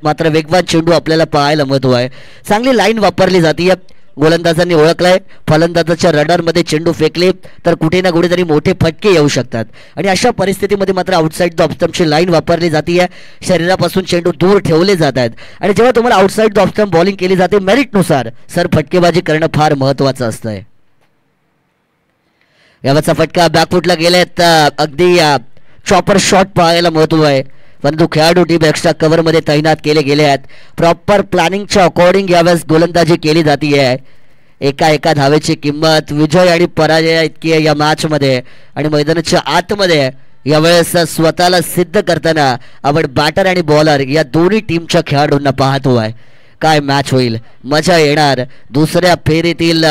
मात्र वेगवान चेंडू आपल्याला पाहायला महत्व आहे. चांगली लाईन वापरली जाते. गोलंदाजांनी ओळखलाय फलंदाजाच्या रडारमध्ये चेंडू फेकले तर कुठे ना कुठेतरी मोठे फटके येऊ शकतात आणि अशा परिस्थितीमध्ये मात्र आउटसाइड द ऑफ लाईन वापरली जाते. शरीरापासून चेंडू दूर ठेवले जात आहेत आणि जेव्हा तुम्हाला आउटसाइड द ऑफ बॉलिंग केली जाते मेरिटनुसार सर फटकेबाजी करणं फार महत्त्वाचं असतंय. यावरचा फटका बॅकफुटला गेलेत. अगदी चॉपर शॉट पाहायला महत्व आहे परंतु खेळाडू टीम एक्स्ट्रा कव्हरमध्ये तैनात केले गेले आहेत. प्रॉपर प्लॅनिंगच्या अकॉर्डिंग यावेळेस गोलंदाजी केली जाते आहे. एका धावेची किंमत विजय आणि पराजय इतकी आहे या मॅचमध्ये आणि मैदानाच्या आतमध्ये यावेळेस स्वतःला सिद्ध करताना आपण बॅटर आणि बॉलर या दोन्ही टीमच्या खेळाडूंना पाहतो आहे. काय मॅच होईल, मजा येणार. दुसऱ्या फेरीतील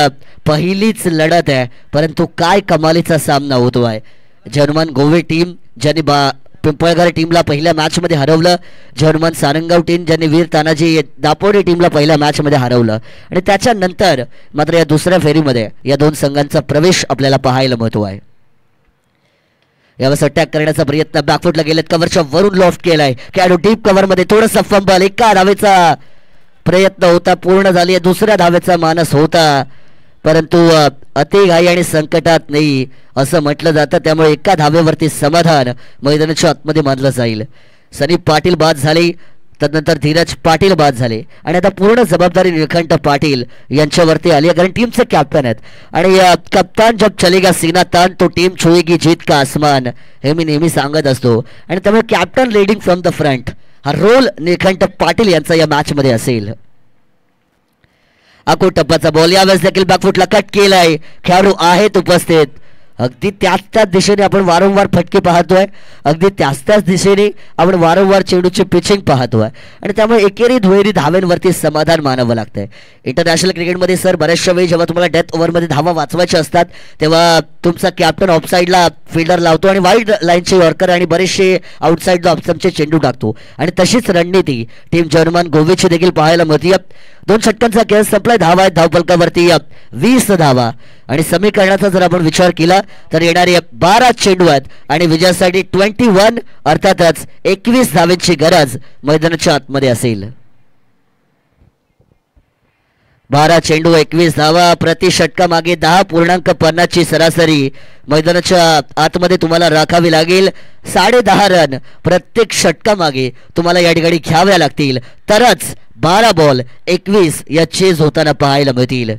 पहिलीच लढत आहे परंतु काय कमालीचा सामना होतो आहे. जर्मन गोवे टीम ज्यांनी पिंपळगार टीमला पहिल्या मॅचमध्ये हरवलं, जर्मन सारंगाव टीम ज्यांनी वीर तानाजी दापोडे टीमला पहिल्या मॅचमध्ये हरवलं आणि त्याच्यानंतर मात्र या दुसऱ्या फेरीमध्ये या 2 संघांचा प्रवेश आपल्याला पाहायला महत्व आहे. यावेळेस अटॅक करण्याचा प्रयत्न बॅकफुटला गेलेत. कव्हरच्या वरून लॉफ्ट केलाय. खेळाडू डीप कव्हरमध्ये थोडंसं फंबल. एका धावेचा प्रयत्न होता, पूर्ण झाली. दुसऱ्या धावेचा मानस होता परंतु अतिघाई आणि संकटात नाही असं म्हटलं जातं त्यामुळे एका धावेवरती समाधान मैदानाच्या आतमध्ये मानलं जाईल. सनी पाटील बाद झाले. त्यानंतर धीरज पाटील बाद झाले आणि आता पूर्ण जबाबदारी निळकंठ पाटील यांच्यावरती आली आहे, कारण टीमचे कॅप्टन आहेत. आणि कप्तान जब चलेगा सीना तान तो टीम छुएगी जीत का आसमान, हे मी नेहमी सांगत असतो. आणि त्यामुळे captain leading from the front हा रोल निळकंठ पाटील यांचा या मॅच मध्ये असेल. आखो टप्पाचा बॉल यावेळेस देखील बॅकफुटला कट केलाय. खेळाडू आहेत उपस्थित. अगदी त्याच दिशेने आपण वारंवार फटके पाहतोय, अगदी त्याच दिशेने आपण वारंवार चेंडूची पिचिंग पाहतोय आणि त्यामुळे एकेरी दुहेरी धाव्यांवरती समाधान मानावं लागतंय. इंटरनॅशनल क्रिकेटमध्ये सर बऱ्याचशा वेळी जेव्हा तुम्हाला डेथ ओव्हरमध्ये धावा वाचवायच्या असतात तेव्हा तुमचा कॅप्टन ऑफसाईडला फिल्डर लावतो आणि वाईड लाईनचे यॉर्कर आणि बरेचसे आउटसाईड ऑप्शनचे चेंडू टाकतो. आणि तशीच रणनीती टीम जर्मन गोवेची देखील पाहायला मिळते. 2 षटकांचा खेळ संपलाय. धावा आहेत धावफलकावरती 20 धावा आणि समीकरणाचा जर आपण विचार केला तर येणारे 12 चेंडू आहेत आणि विजयासाठी 21 अर्थातच 21 धावेची गरज मैदानाच्या आतमध्ये असेल. 12 चेंडू 21 धावा प्रति षटका मागे 10.50 ची सरासरी मैदानाच्या आतमध्ये तुम्हाला राखावी लागेल. 10.5 रन प्रत्येक षटका मागे तुम्हाला या ठिकाणी घ्याव्या लागतील तरच 12 बॉल 21 या चेज होताना पाहायला मिळतील.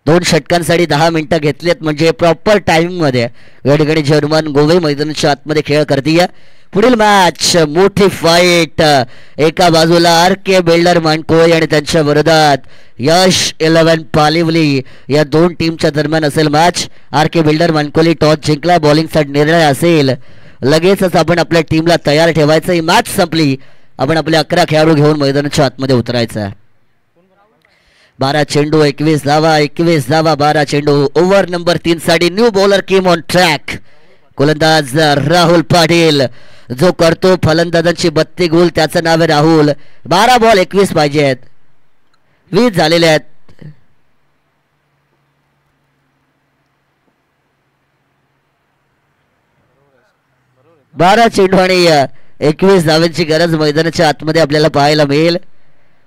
2 षटकांसाठी 10 मिनिटं घेतलेत म्हणजे प्रॉपर टाइमिंग मध्ये या ठिकाणी जर्मन गोवे मैदानाच्या आतमध्ये खेळ करतीये. पुढील मॅच मोठी फाईट. एका बाजूला आर के बिल्डर मानकोळी आणि त्यांच्या विरोधात यश 11 पालिवली या 2 टीमच्या दरम्यान असेल मॅच. आर के बिल्डर मानकोळी टॉस जिंकला, बॉलिंगचा निर्णय असेल. लगेचच आपण आपल्या टीमला तयार ठेवायचं. ही मॅच संपली, आपण आपले 11 खेळाडू घेऊन मैदानाच्या आतमध्ये उतरायचं. 12 चेंडू 21 धावा 21 धावा 12 चेंडू. ओव्हर नंबर 3 साठी new bowler came on track. गोलंदाज राहुल पाटील जो करतो फलंदाजांची 32 गोल, त्याचं नाव आहे राहुल. 12 बॉल 21 पाहिजे आहेत, 20 झालेले आहेत. बारा चेंडू आणि 21 धावांची गरज मैदानाच्या आतमध्ये आपल्याला पाहायला मिळेल.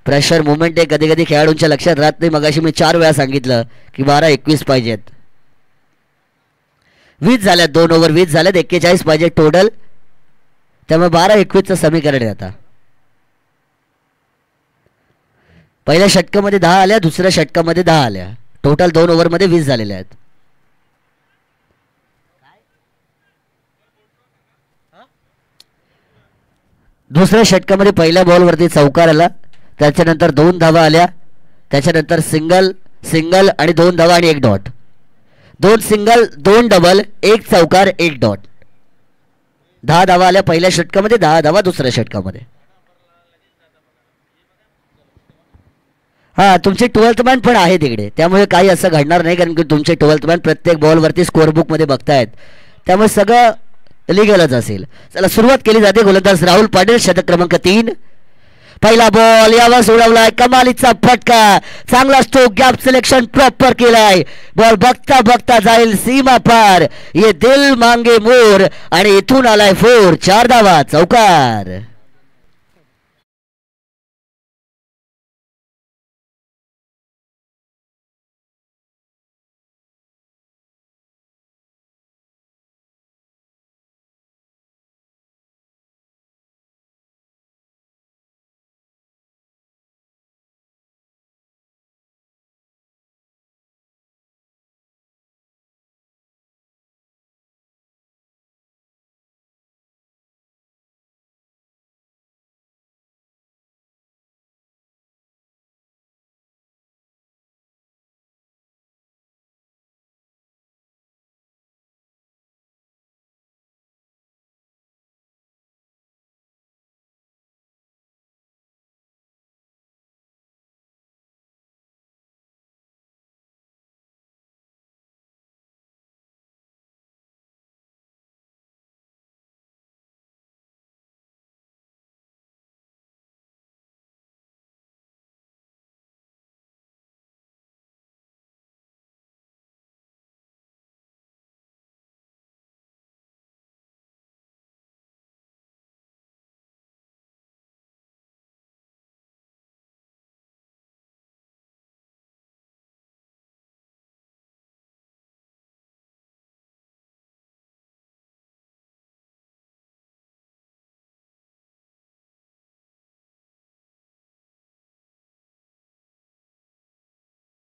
प्रेशर मुवमेंट आहे, कधी कधी खेळाडूंच्या लक्षात राहत नाही. मगाशी मी 4 वेळा सांगितलं की 12-21 पाहिजेत. 20 झाल्यात, 2 ओव्हर 20 झाल्यात, 41 पाहिजे टोटल. त्यामुळे 12-21चं समीकरण आहे. आता पहिल्या षटकामध्ये 10 आल्या, दुसऱ्या षटकामध्ये 10 आल्या, टोटल 2 ओव्हरमध्ये 20 झालेल्या आहेत. दुसऱ्या षटकामध्ये पहिल्या बॉलवरती चौकार आला, त्याच्यानंतर 2 धावा आल्या, त्याच्यानंतर सिंगल सिंगल आणि 2 धावा आणि 1 डॉट. 2 सिंगल 2 डबल 1 चौकार 1 डॉट. 10 धावा आल्या पहिल्या षटकामध्ये, 10 धावा दुसऱ्या षटकामध्ये. हा, तुमचे 12th मॅन पण आहे तिकडे, त्यामुळे काही असं घडणार नाही, कारण की तुमचे 12th मॅन प्रत्येक बॉलवरती स्कोअरबुक मध्ये बघतायत, त्यामुळे सगळं लिगलच असेल. चला सुरुवात केली जाते. गोलंदाज राहुल पाटील, षटक क्रमांक 3. पहिला बॉल यावर सोडवलाय, कमालीचा फटका, चांगला स्ट्रोक, गॅप सिलेक्शन प्रॉपर केलाय. बॉल बघता बघता जाईल सीमा पार, ये दिल मांगे मोर आणि इथून आलाय 4. 4 धावा, चौकार.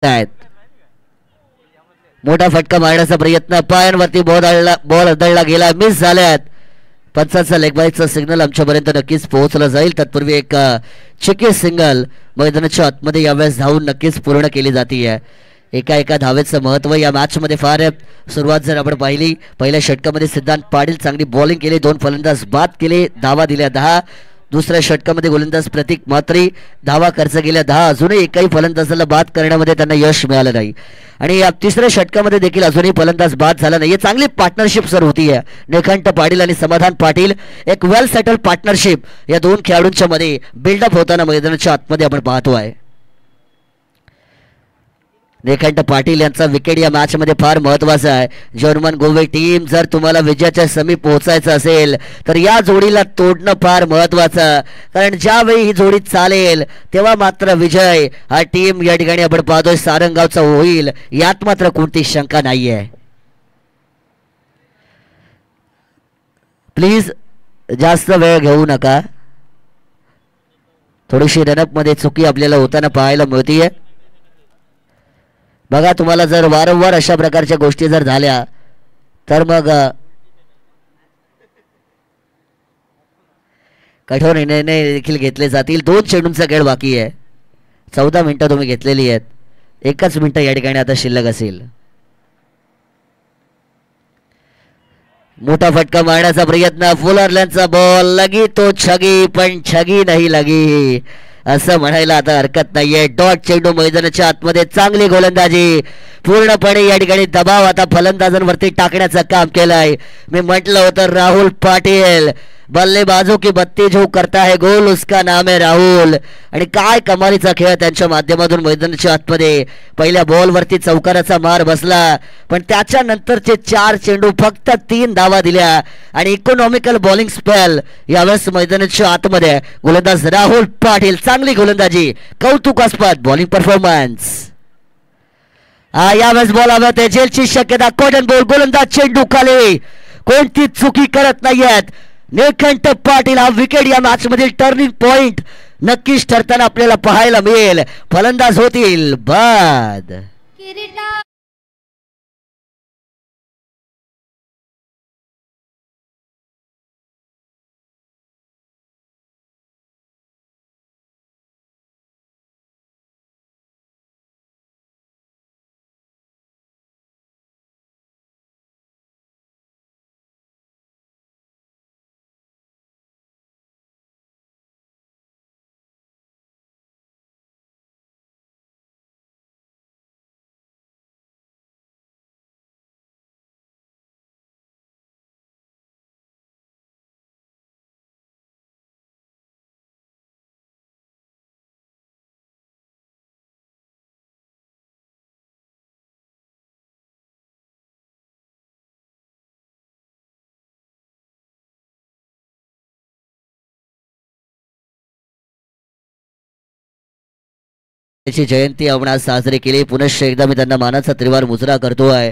आहेत. मोठा फटका मारण्याचा प्रयत्न, पायांवरती बॉल अडळला गेला, मिस झाल्यात. पंचाचा लेग बाईचा सिग्नल आमच्यापर्यंत नक्कीच पोहोचला जाईल. तत्पूर्वी एक चिकी सिंगल मैदानाच्या आतमध्ये यावेळेस धावून नक्कीच पूर्ण केली जाते. एका धावेचं महत्व या मॅच मध्ये फार आहे. सुरुवात जर आपण पाहिली, पहिल्या षटकामध्ये सिद्धांत पाटील चांगली बॉलिंग केली, 2 फलंदाज बाद केले, धावा दिल्या 10. दुसऱ्या षटकामध्ये गोलंदाज प्रतीक मात्री, धावा खर्च केल्या 10. अजूनही एकाही फलंदाजाला बाद करण्यामध्ये त्यांना यश मिळालं नाही. आणि या तिसऱ्या षटकामध्ये देखील अजूनही फलंदाज बाद झाला नाही. चांगली पार्टनरशिप सर होती आहे. निखंठ पाटील आणि समाधान पाटील, एक वेल सेटल पार्टनरशिप या 2 खेळाडूंच्या मध्ये बिल्डअप होताना मैदानाच्या आतमध्ये आपण पाहतो आहे. निखंठ पाटील यांचा विकेट या मॅच मध्ये फार महत्वाचा आहे. जर्मन गोवे टीम, जर तुम्हाला विजयाच्या समीप पोहोचायचं असेल तर या जोडीला तोडणं फार महत्वाचं, कारण ज्यावेळी ही जोडी चालेल तेव्हा मात्र विजय हा टीम या ठिकाणी आपण पाहतोय सारंगावचा होईल, यात मात्र कोणती शंका नाहीये. प्लीज जास्त वेळ घेऊ नका. थोडीशी रनअप मध्ये चुकी आपल्याला होताना पाहायला मिळतीये. बघा, तुम्हाला जर वारंवार अशा प्रकारच्या गोष्टी जर झाल्या तर मग कठोर निर्णय देखील घेतले जातील. 2 चेंडूंचा खेळ बाकी आहे. 14 मिनिटं तुम्ही घेतलेली आहेत. 1च मिनिटं या ठिकाणी आता शिल्लक असेल. मोठा फटका मारण्याचा प्रयत्न, फुलरल्यांचा बॉल लगी तो छगी, पण छगी नाही लगी असं म्हणायला आता हरकत नाहीये. डॉट चेंडू मैदानाच्या आतमध्ये, चांगली गोलंदाजी, पूर्णपणे या ठिकाणी दबाव आता फलंदाजांवरती टाकण्याचं काम केलंय. मी म्हटलं होतं राहुल पाटील, बल्लेबाजों की बत्ती जो करता है गोल उसका नाम है राहुल. आणि काय कमालीचा खेळ त्यांच्या माध्यमातून मैदानाच्या आतमध्ये. पहिल्या बॉलवरती चौकाराचा मार बसला, पण त्याच्यानंतरचे 4 चेंडू फक्त 3 धावा दिल्या आणि इकॉनॉमिकल बॉलिंग स्पेल यावेळेस मैदानाच्या आतमध्ये. गोलंदाज राहुल पाटील, चांगली गोलंदाजी, कौतुकास्पद बॉलिंग परफॉर्मन्स. यावेळेस बॉल हव्यात आहे, जेलची शक्यता, कॉटन बॉल, गोलंदाज चेंडू खाली, कोणती चुकी करत नाहीयेत. निखंठ पाटील हा विकेट या मॅच मधील टर्निंग पॉइंट नक्कीच ठरताना आपल्याला पाहायला मिळेल. फलंदाज होतील बाद. त्याची जयंती आपण आज साजरी केली. पुनश्च एकदा मी त्यांना मानाचा त्रिवार मुजरा करतोय,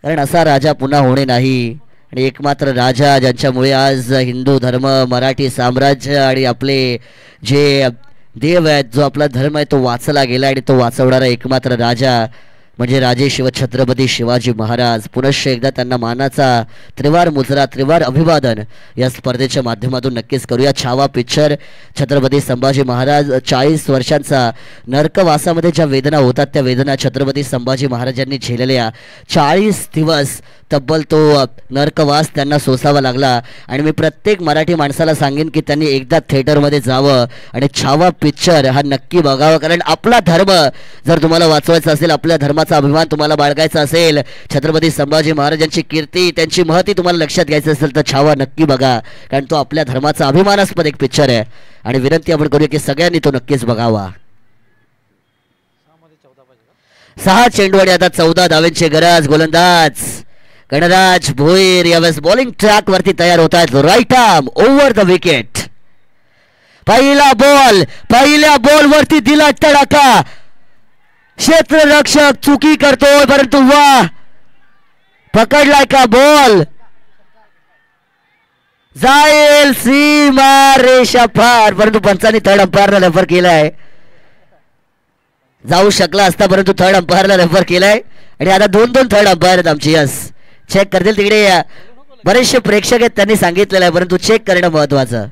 कारण असा राजा पुन्हा होणे नाही. आणि एकमात्र राजा ज्यांच्यामुळे आज हिंदू धर्म, मराठी साम्राज्य आणि आपले जे देव आहेत, जो आपला धर्म आहे तो वाचला गेला, आणि तो वाचवणारा एकमात्र राजा म्हणजे राजे शिवछत्रपती शिवाजी महाराज. पुनश्च एकदा त्यांना मानाचा त्रिवार मुजरा, त्रिवार अभिवादन या स्पर्धेच्या माध्यमातून नक्कीच करूया. छावा पिक्चर, छत्रपती संभाजी महाराज 40 वर्षांचा नरकवासामध्ये ज्या वेदना होतात त्या वेदना छत्रपती संभाजी महाराजांनी झेलल्या. 40 दिवस तब्बल तो नरकवास त्यांना सोसावा लागला. आणि मी प्रत्येक मराठी माणसाला सांगेन की त्यांनी एकदा थिएटरमध्ये जावं आणि छावा पिक्चर हा नक्की बघावं, कारण आपला धर्म जर तुम्हाला वाचवायचा असेल, आपल्या धर्माचा अभिमान तुम्हाला बाळगायचा असेल, छत्रपती संभाजी महाराजांची कीर्ती, त्यांची महती तुम्हाला लक्षात घ्यायचं असेल तर छावा नक्की बघा, कारण तो आपल्या धर्माचा अभिमानास्पद एक पिक्चर आहे. आणि विनंती आपण करूया की सगळ्यांनी तो नक्कीच बघावा. 6 चेंडू आणि आता 14 धावांची गरज. गोलंदाज गणराज भोईर यावेळेस बॉलिंग ट्रॅक वरती तयार होत आहेत. Right arm over the wicket. पहिला बॉल, पहिल्या बॉल वरती दिला तडाखा. क्षेत्ररक्षक चुकी करतोय, परंतु वा पकडलाय का बॉल, जाईल सीमा रेषा पार, परंतु पंचांनी थर्ड अंपायरला रेफर केलाय. जाऊ शकला असता, परंतु थर्ड अंपायरला रेफर केलाय आणि आता 2-2 थर्ड अंपायर आहेत आमची. यस, चेक करतील तिकडे. बरेचसे प्रेक्षक आहेत, त्यांनी सांगितलेलं आहे, परंतु चेक करणं महत्वाचं.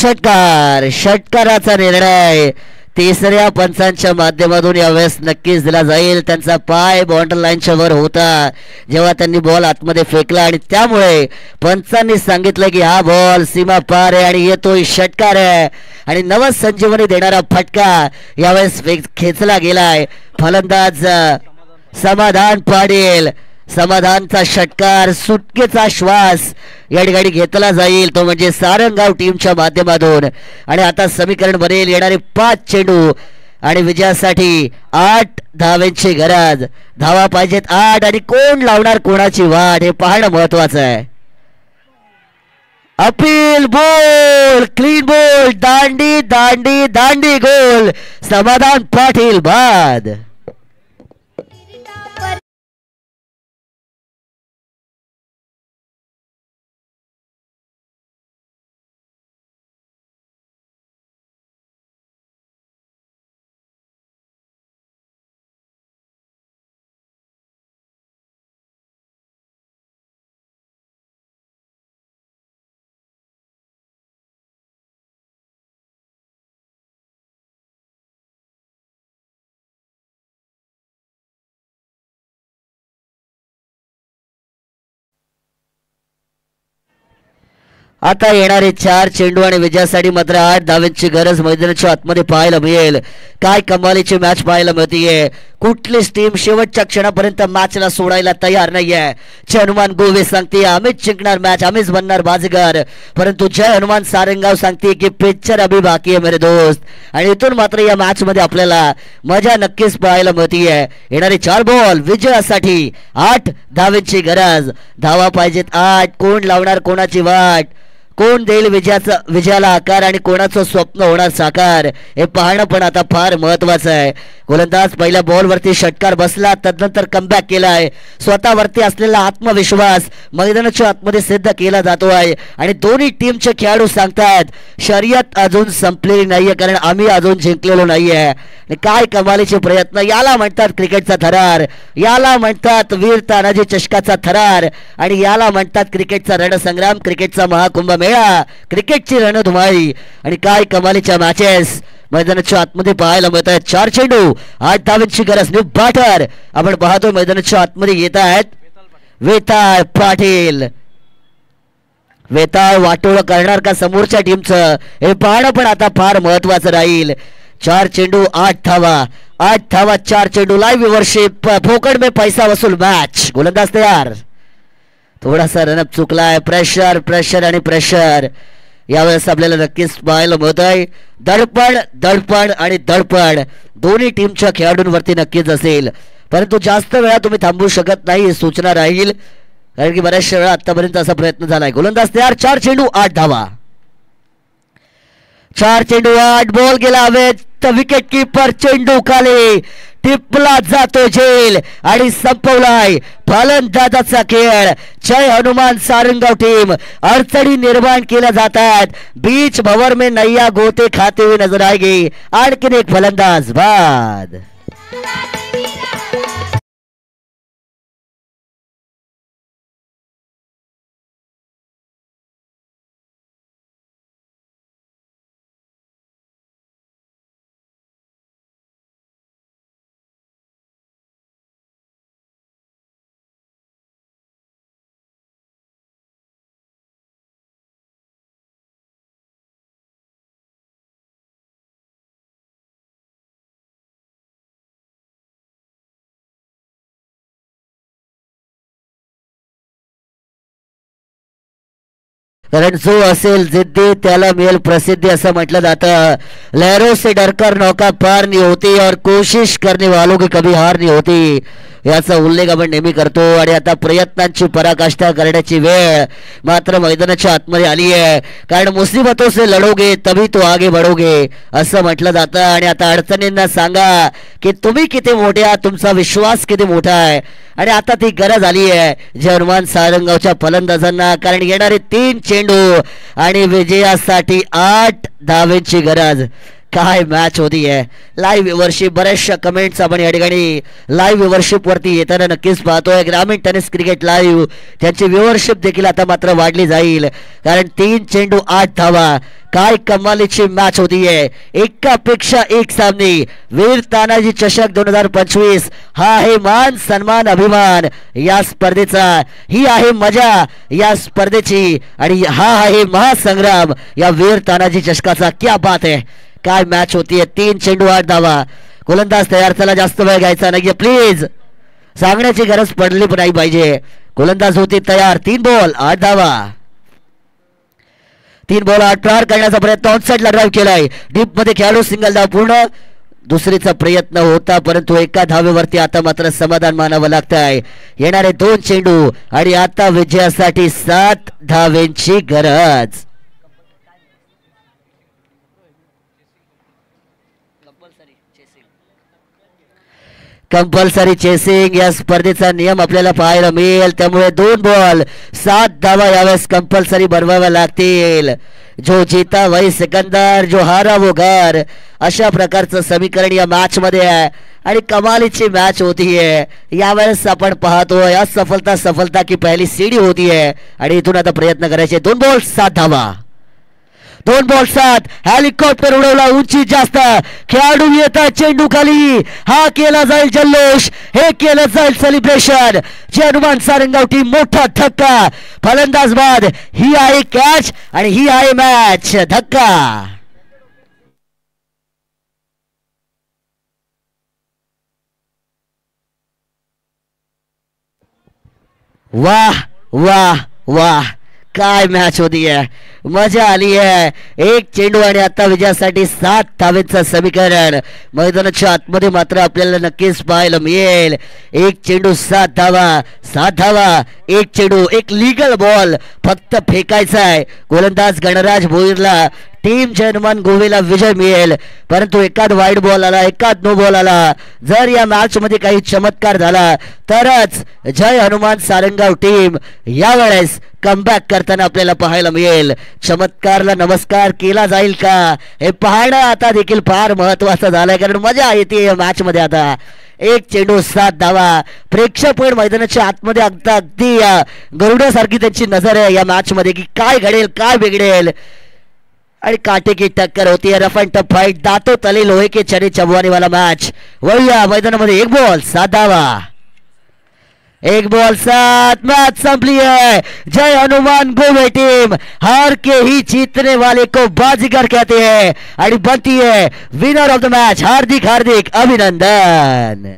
षटकाराचा निर्णय तिसऱ्या पंचांच्या माध्यमातून यावेळेस नक्कीच दिला जाईल. त्यांचा पाय बाउंड्री लाईनच्या वर होता जेव्हा त्यांनी बॉल आतमध्ये फेकला आणि त्यामुळे पंचांनी सांगितलं की हा बॉल सीमा पार आहे आणि येतोय षटकार आहे आणि नवं संजीवनी देणारा फटका यावेळेस खेचला गेलाय. फलंदाज समाधान पाटील, समाधानचा षटकार, सुटकेचा श्वास या ठिकाणी घेतला जाईल, तो म्हणजे सारंगाव टीमच्या माध्यमातून. आणि आता समीकरण बनेल येणारे 5 चेंडू आणि विजयासाठी 8 धावांची गरज. धावा पाहिजेत 8 आणि कोण लावणार कोणाची वाट हे पाहणं महत्वाचं आहे. अपील बोल, क्लीन बोल, दांडी दांडी दांडी गोल, समाधान पाटील बाद. आता येणारे 4 चेंडू आणि विजयासाठी मात्र 8 धावांची गरज मैदानाच्या आतमध्ये पाहायला मिळेल. काय कमालीची मॅच पाहायला मिळतीये. कुठलीच टीम शेवटच्या क्षणापर्यंत मॅचला सोडायला तयार नाहीये. जय हनुमान गोवे सांगते आम्हीच जिंकणार मॅच, आम्हीच बनणार बाजीगर, परंतु जय हनुमान सारंगाव सांगते की पिक्चर अभी बाकी आहे मेरे दोस्त. आणि इथून मात्र या मॅच मध्ये आपल्याला मजा नक्कीच पाहायला मिळतीये. येणारे 4 बॉल विजयासाठी 8 धावांची गरज. धावा पाहिजेत 8. कोण लावणार कोणाची वाट, कोण देईल विजयाला आकार आणि कोणाचं स्वप्न होणार साकार हे पाहणं पण आता फार महत्वाचं आहे. गोलंदाज पहिल्या बॉलवरती षटकार बसला, तदनंतर कमबॅक केलाय. स्वतःवरती असलेला आत्मविश्वास मैदानाच्या आतमध्ये सिद्ध केला जातो आहे आणि दोन्ही टीमचे खेळाडू सांगतात शर्यत अजून संपलेली नाहीये, कारण आम्ही अजून जिंकलेलो नाहीये. काय कमालीचे प्रयत्न, याला म्हणतात क्रिकेटचा थरार, याला म्हणतात वीर तानाजी चषकाचा थरार आणि याला म्हणतात क्रिकेटचा रणसंग्राम, क्रिकेटचा महाकुंभ मेळा, क्रिकेटची रणधुमाळी. आणि काय कमालीच्या मॅचेस मैदानाच्या आतमध्ये पाहायला मिळत आहेत. 4 चेंडू 8 धावांची गरज. न्यू बॅटर आपण पाहतोय मैदानाच्या आतमध्ये येत आहेत वेताळ पाटील. वेताळ वाटोळ करणार का समोरच्या टीमचं हे पाहणं पण आता फार महत्वाचं राहील. 4 चेंडू 8 धावा, 8 धावा 4 चेंडू. लाईव्ह व्ह्यूअरशिप, फोकट में पैसा वसूल मॅच. गोलंदाज तयार. थोडासा रनअप चुकलाय. प्रेशर प्रेशर आणि प्रेशर यावेळेस आपल्याला नक्कीच पाहायला मिळत आहे. दडपण दडपण आणि दडपण दोन्ही टीमच्या खेळाडूंवरती नक्कीच असेल, परंतु जास्त वेळा तुम्ही थांबू शकत नाही, सूचना राहील, कारण की बऱ्याचशा वेळा आतापर्यंत असा प्रयत्न झालाय. गोलंदाज तयार. 4 चेंडू 8 धावा. 4 चेंडू 8 बॉल गेला हवेत. विकेट किपर चेंडू खाली टिपला जातो जेल आणि संपवलाय फलंदाजाचा खेळ. जय हनुमान सारंगाव टीम अडचणी निर्माण केल्या जातात. बीच भंवर में नैया गोते खाते हुए नजर आएगी. आणखीन एक फलंदाज बाद. कारण जो असेल जिद्दी त्याला मिळेल प्रसिद्धी असं म्हटलं जातं. लहरों से डरकर नौका पार नहीं होती और कोशिश करने वालों की कभी हार नहीं होती याचा उल्लेख आपण नेहमी करतो. आणि आता प्रयत्नांची पराकाष्ठा करण्याची वेळ मात्र मैदानाच्या आतमध्ये आली आहे. कारण मुसीबतों से लढोगे तभी तो आगे बढ़ोगे असं म्हटलं जातं. आणि आता अडचणींना सांगा की तुम्ही किती मोठे आहात, तुमचा विश्वास किती मोठा आहे. आणि आता ती गरज आली आहे जर्मन सारंगावच्या फलंदाजांना. कारण येणारे 3 चेंडू आणि विजयासाठी 8 धावेंची गरज. काय मॅच होती आहे. लाईव्ह व्ह्यूवरशिप बऱ्याचशा कमेंट्स आपण या ठिकाणी लाईव्ह व्ह्यूवरशिप वरती येताना नक्कीच पाहतोय. ग्रामीण टेनिस क्रिकेट लाईव्ह त्यांची व्ह्यूवरशिप देखील आता मात्र वाढली जाईल. कारण 3 चेंडू 8 धावा. काय कमालीची मॅच होती आहे. एकापेक्षा एक सामने. वीर तानाजी चषक 2025 हा आहे मान सन्मान अभिमान या स्पर्धेचा. ही आहे मजा या स्पर्धेची आणि हा आहे महासंग्राम या वीर तानाजी चषकाचा. क्या बात आहे. काय मॅच होतीये. 3 चेंडू 8 धावा. गोलंदाज तयार. चला जास्त वेळ घ्यायचा नाही प्लीज. सांगण्याची गरज पडली पण नाही पाहिजे. गोलंदाज होती तयार. 3 बॉल 8 धावा. 3 बॉल 8 प्रहार करण्याचा प्रयत्न ऑनसाइडला ड्राईव्ह केलाय. डीप मध्ये खेळाडू. सिंगल धाव पूर्ण. दुसरीचा प्रयत्न होता परंतु एका धावेवरती आता मात्र समाधान मानावं लागत आहे. येणारे 2 चेंडू आणि आता विजयासाठी 7 धावेंची गरज. कंपल्सरी चेसिंग या स्पर्धेचा नियम आपल्याला पाहायला मिळेल. त्यामुळे 2 बॉल 7 धावा यावेळेस कंपल्सरी बनवाव्या लागतील. जो जीता वही सिकंदर, जो हारा वो घर अशा प्रकारचं समीकरण या मॅच मध्ये आहे. आणि कमालीची मॅच होतीये यावेळेस. आपण पाहतोय सफलता की पहिली सीडी होतीये. आणि इथून आता प्रयत्न करायचे. 2 बॉल 7 धावा. 2 बॉल 7. हेलिकॉप्टर उडवला उंची जास्त. खेळाडू येतात चेंडू खाली. हा केला जाईल जल्लोष. हे केलं जाईल सेलिब्रेशन. जर्मन सारंगाव टीम मोठा धक्का. फलंदाज बाद. ही आहे कॅच आणि ही आहे मॅच. धक्का. वाह वाह वाह. काय मॅच होती आहे. मजा आली आहे. 1 चेंडू आणि आता विजयासाठी 7 धावेचं समीकरण मैदानाच्या आतमध्ये मात्र आपल्याला नक्कीच पाहायला मिळेल. 1 चेंडू 7 धावा. 7 धावा 1 चेंडू. एक लीगल बॉल फक्त फेकायचा आहे. गोलंदाज गणराज भोईरला. टीम जर्मन गोवेला विजय मिळेल. परंतु एकाद वाईड बॉल आला, एकाद नो बॉल आला. जर या मॅच मध्ये काही चमत्कार झाला तरच जय हनुमान सारंगाव टीम यावेळेस कमबॅक करताना आपल्याला पाहायला मिळेल. चमत्कारला नमस्कार केला जाईल का हे पाहणं आता देखील फार महत्वाचं झालंय. कारण मजा येते या मॅच मध्ये. आता 1 चेंडू 7 धावा. प्रेक्षक पण मैदानाच्या आतमध्ये अगदी गरुडासारखी त्यांची नजर आहे या मॅच मध्ये की काय घडेल काय बिघडेल. आणि काटे की टक्कर होती है. Rough end tough fight. दांतों तले लोहे के चने चबवाने वाला मैच. वळूया मैदानामध्ये. 1 बॉल 7 धावा. 1 बॉल 7. मैच संपली है. जय हनुमान गोवे टीम हार के ही जीतने वाले को बाजीगर कहते हैं और बनती है विनर ऑफ द मैच. हार्दिक हार्दिक अभिनंदन.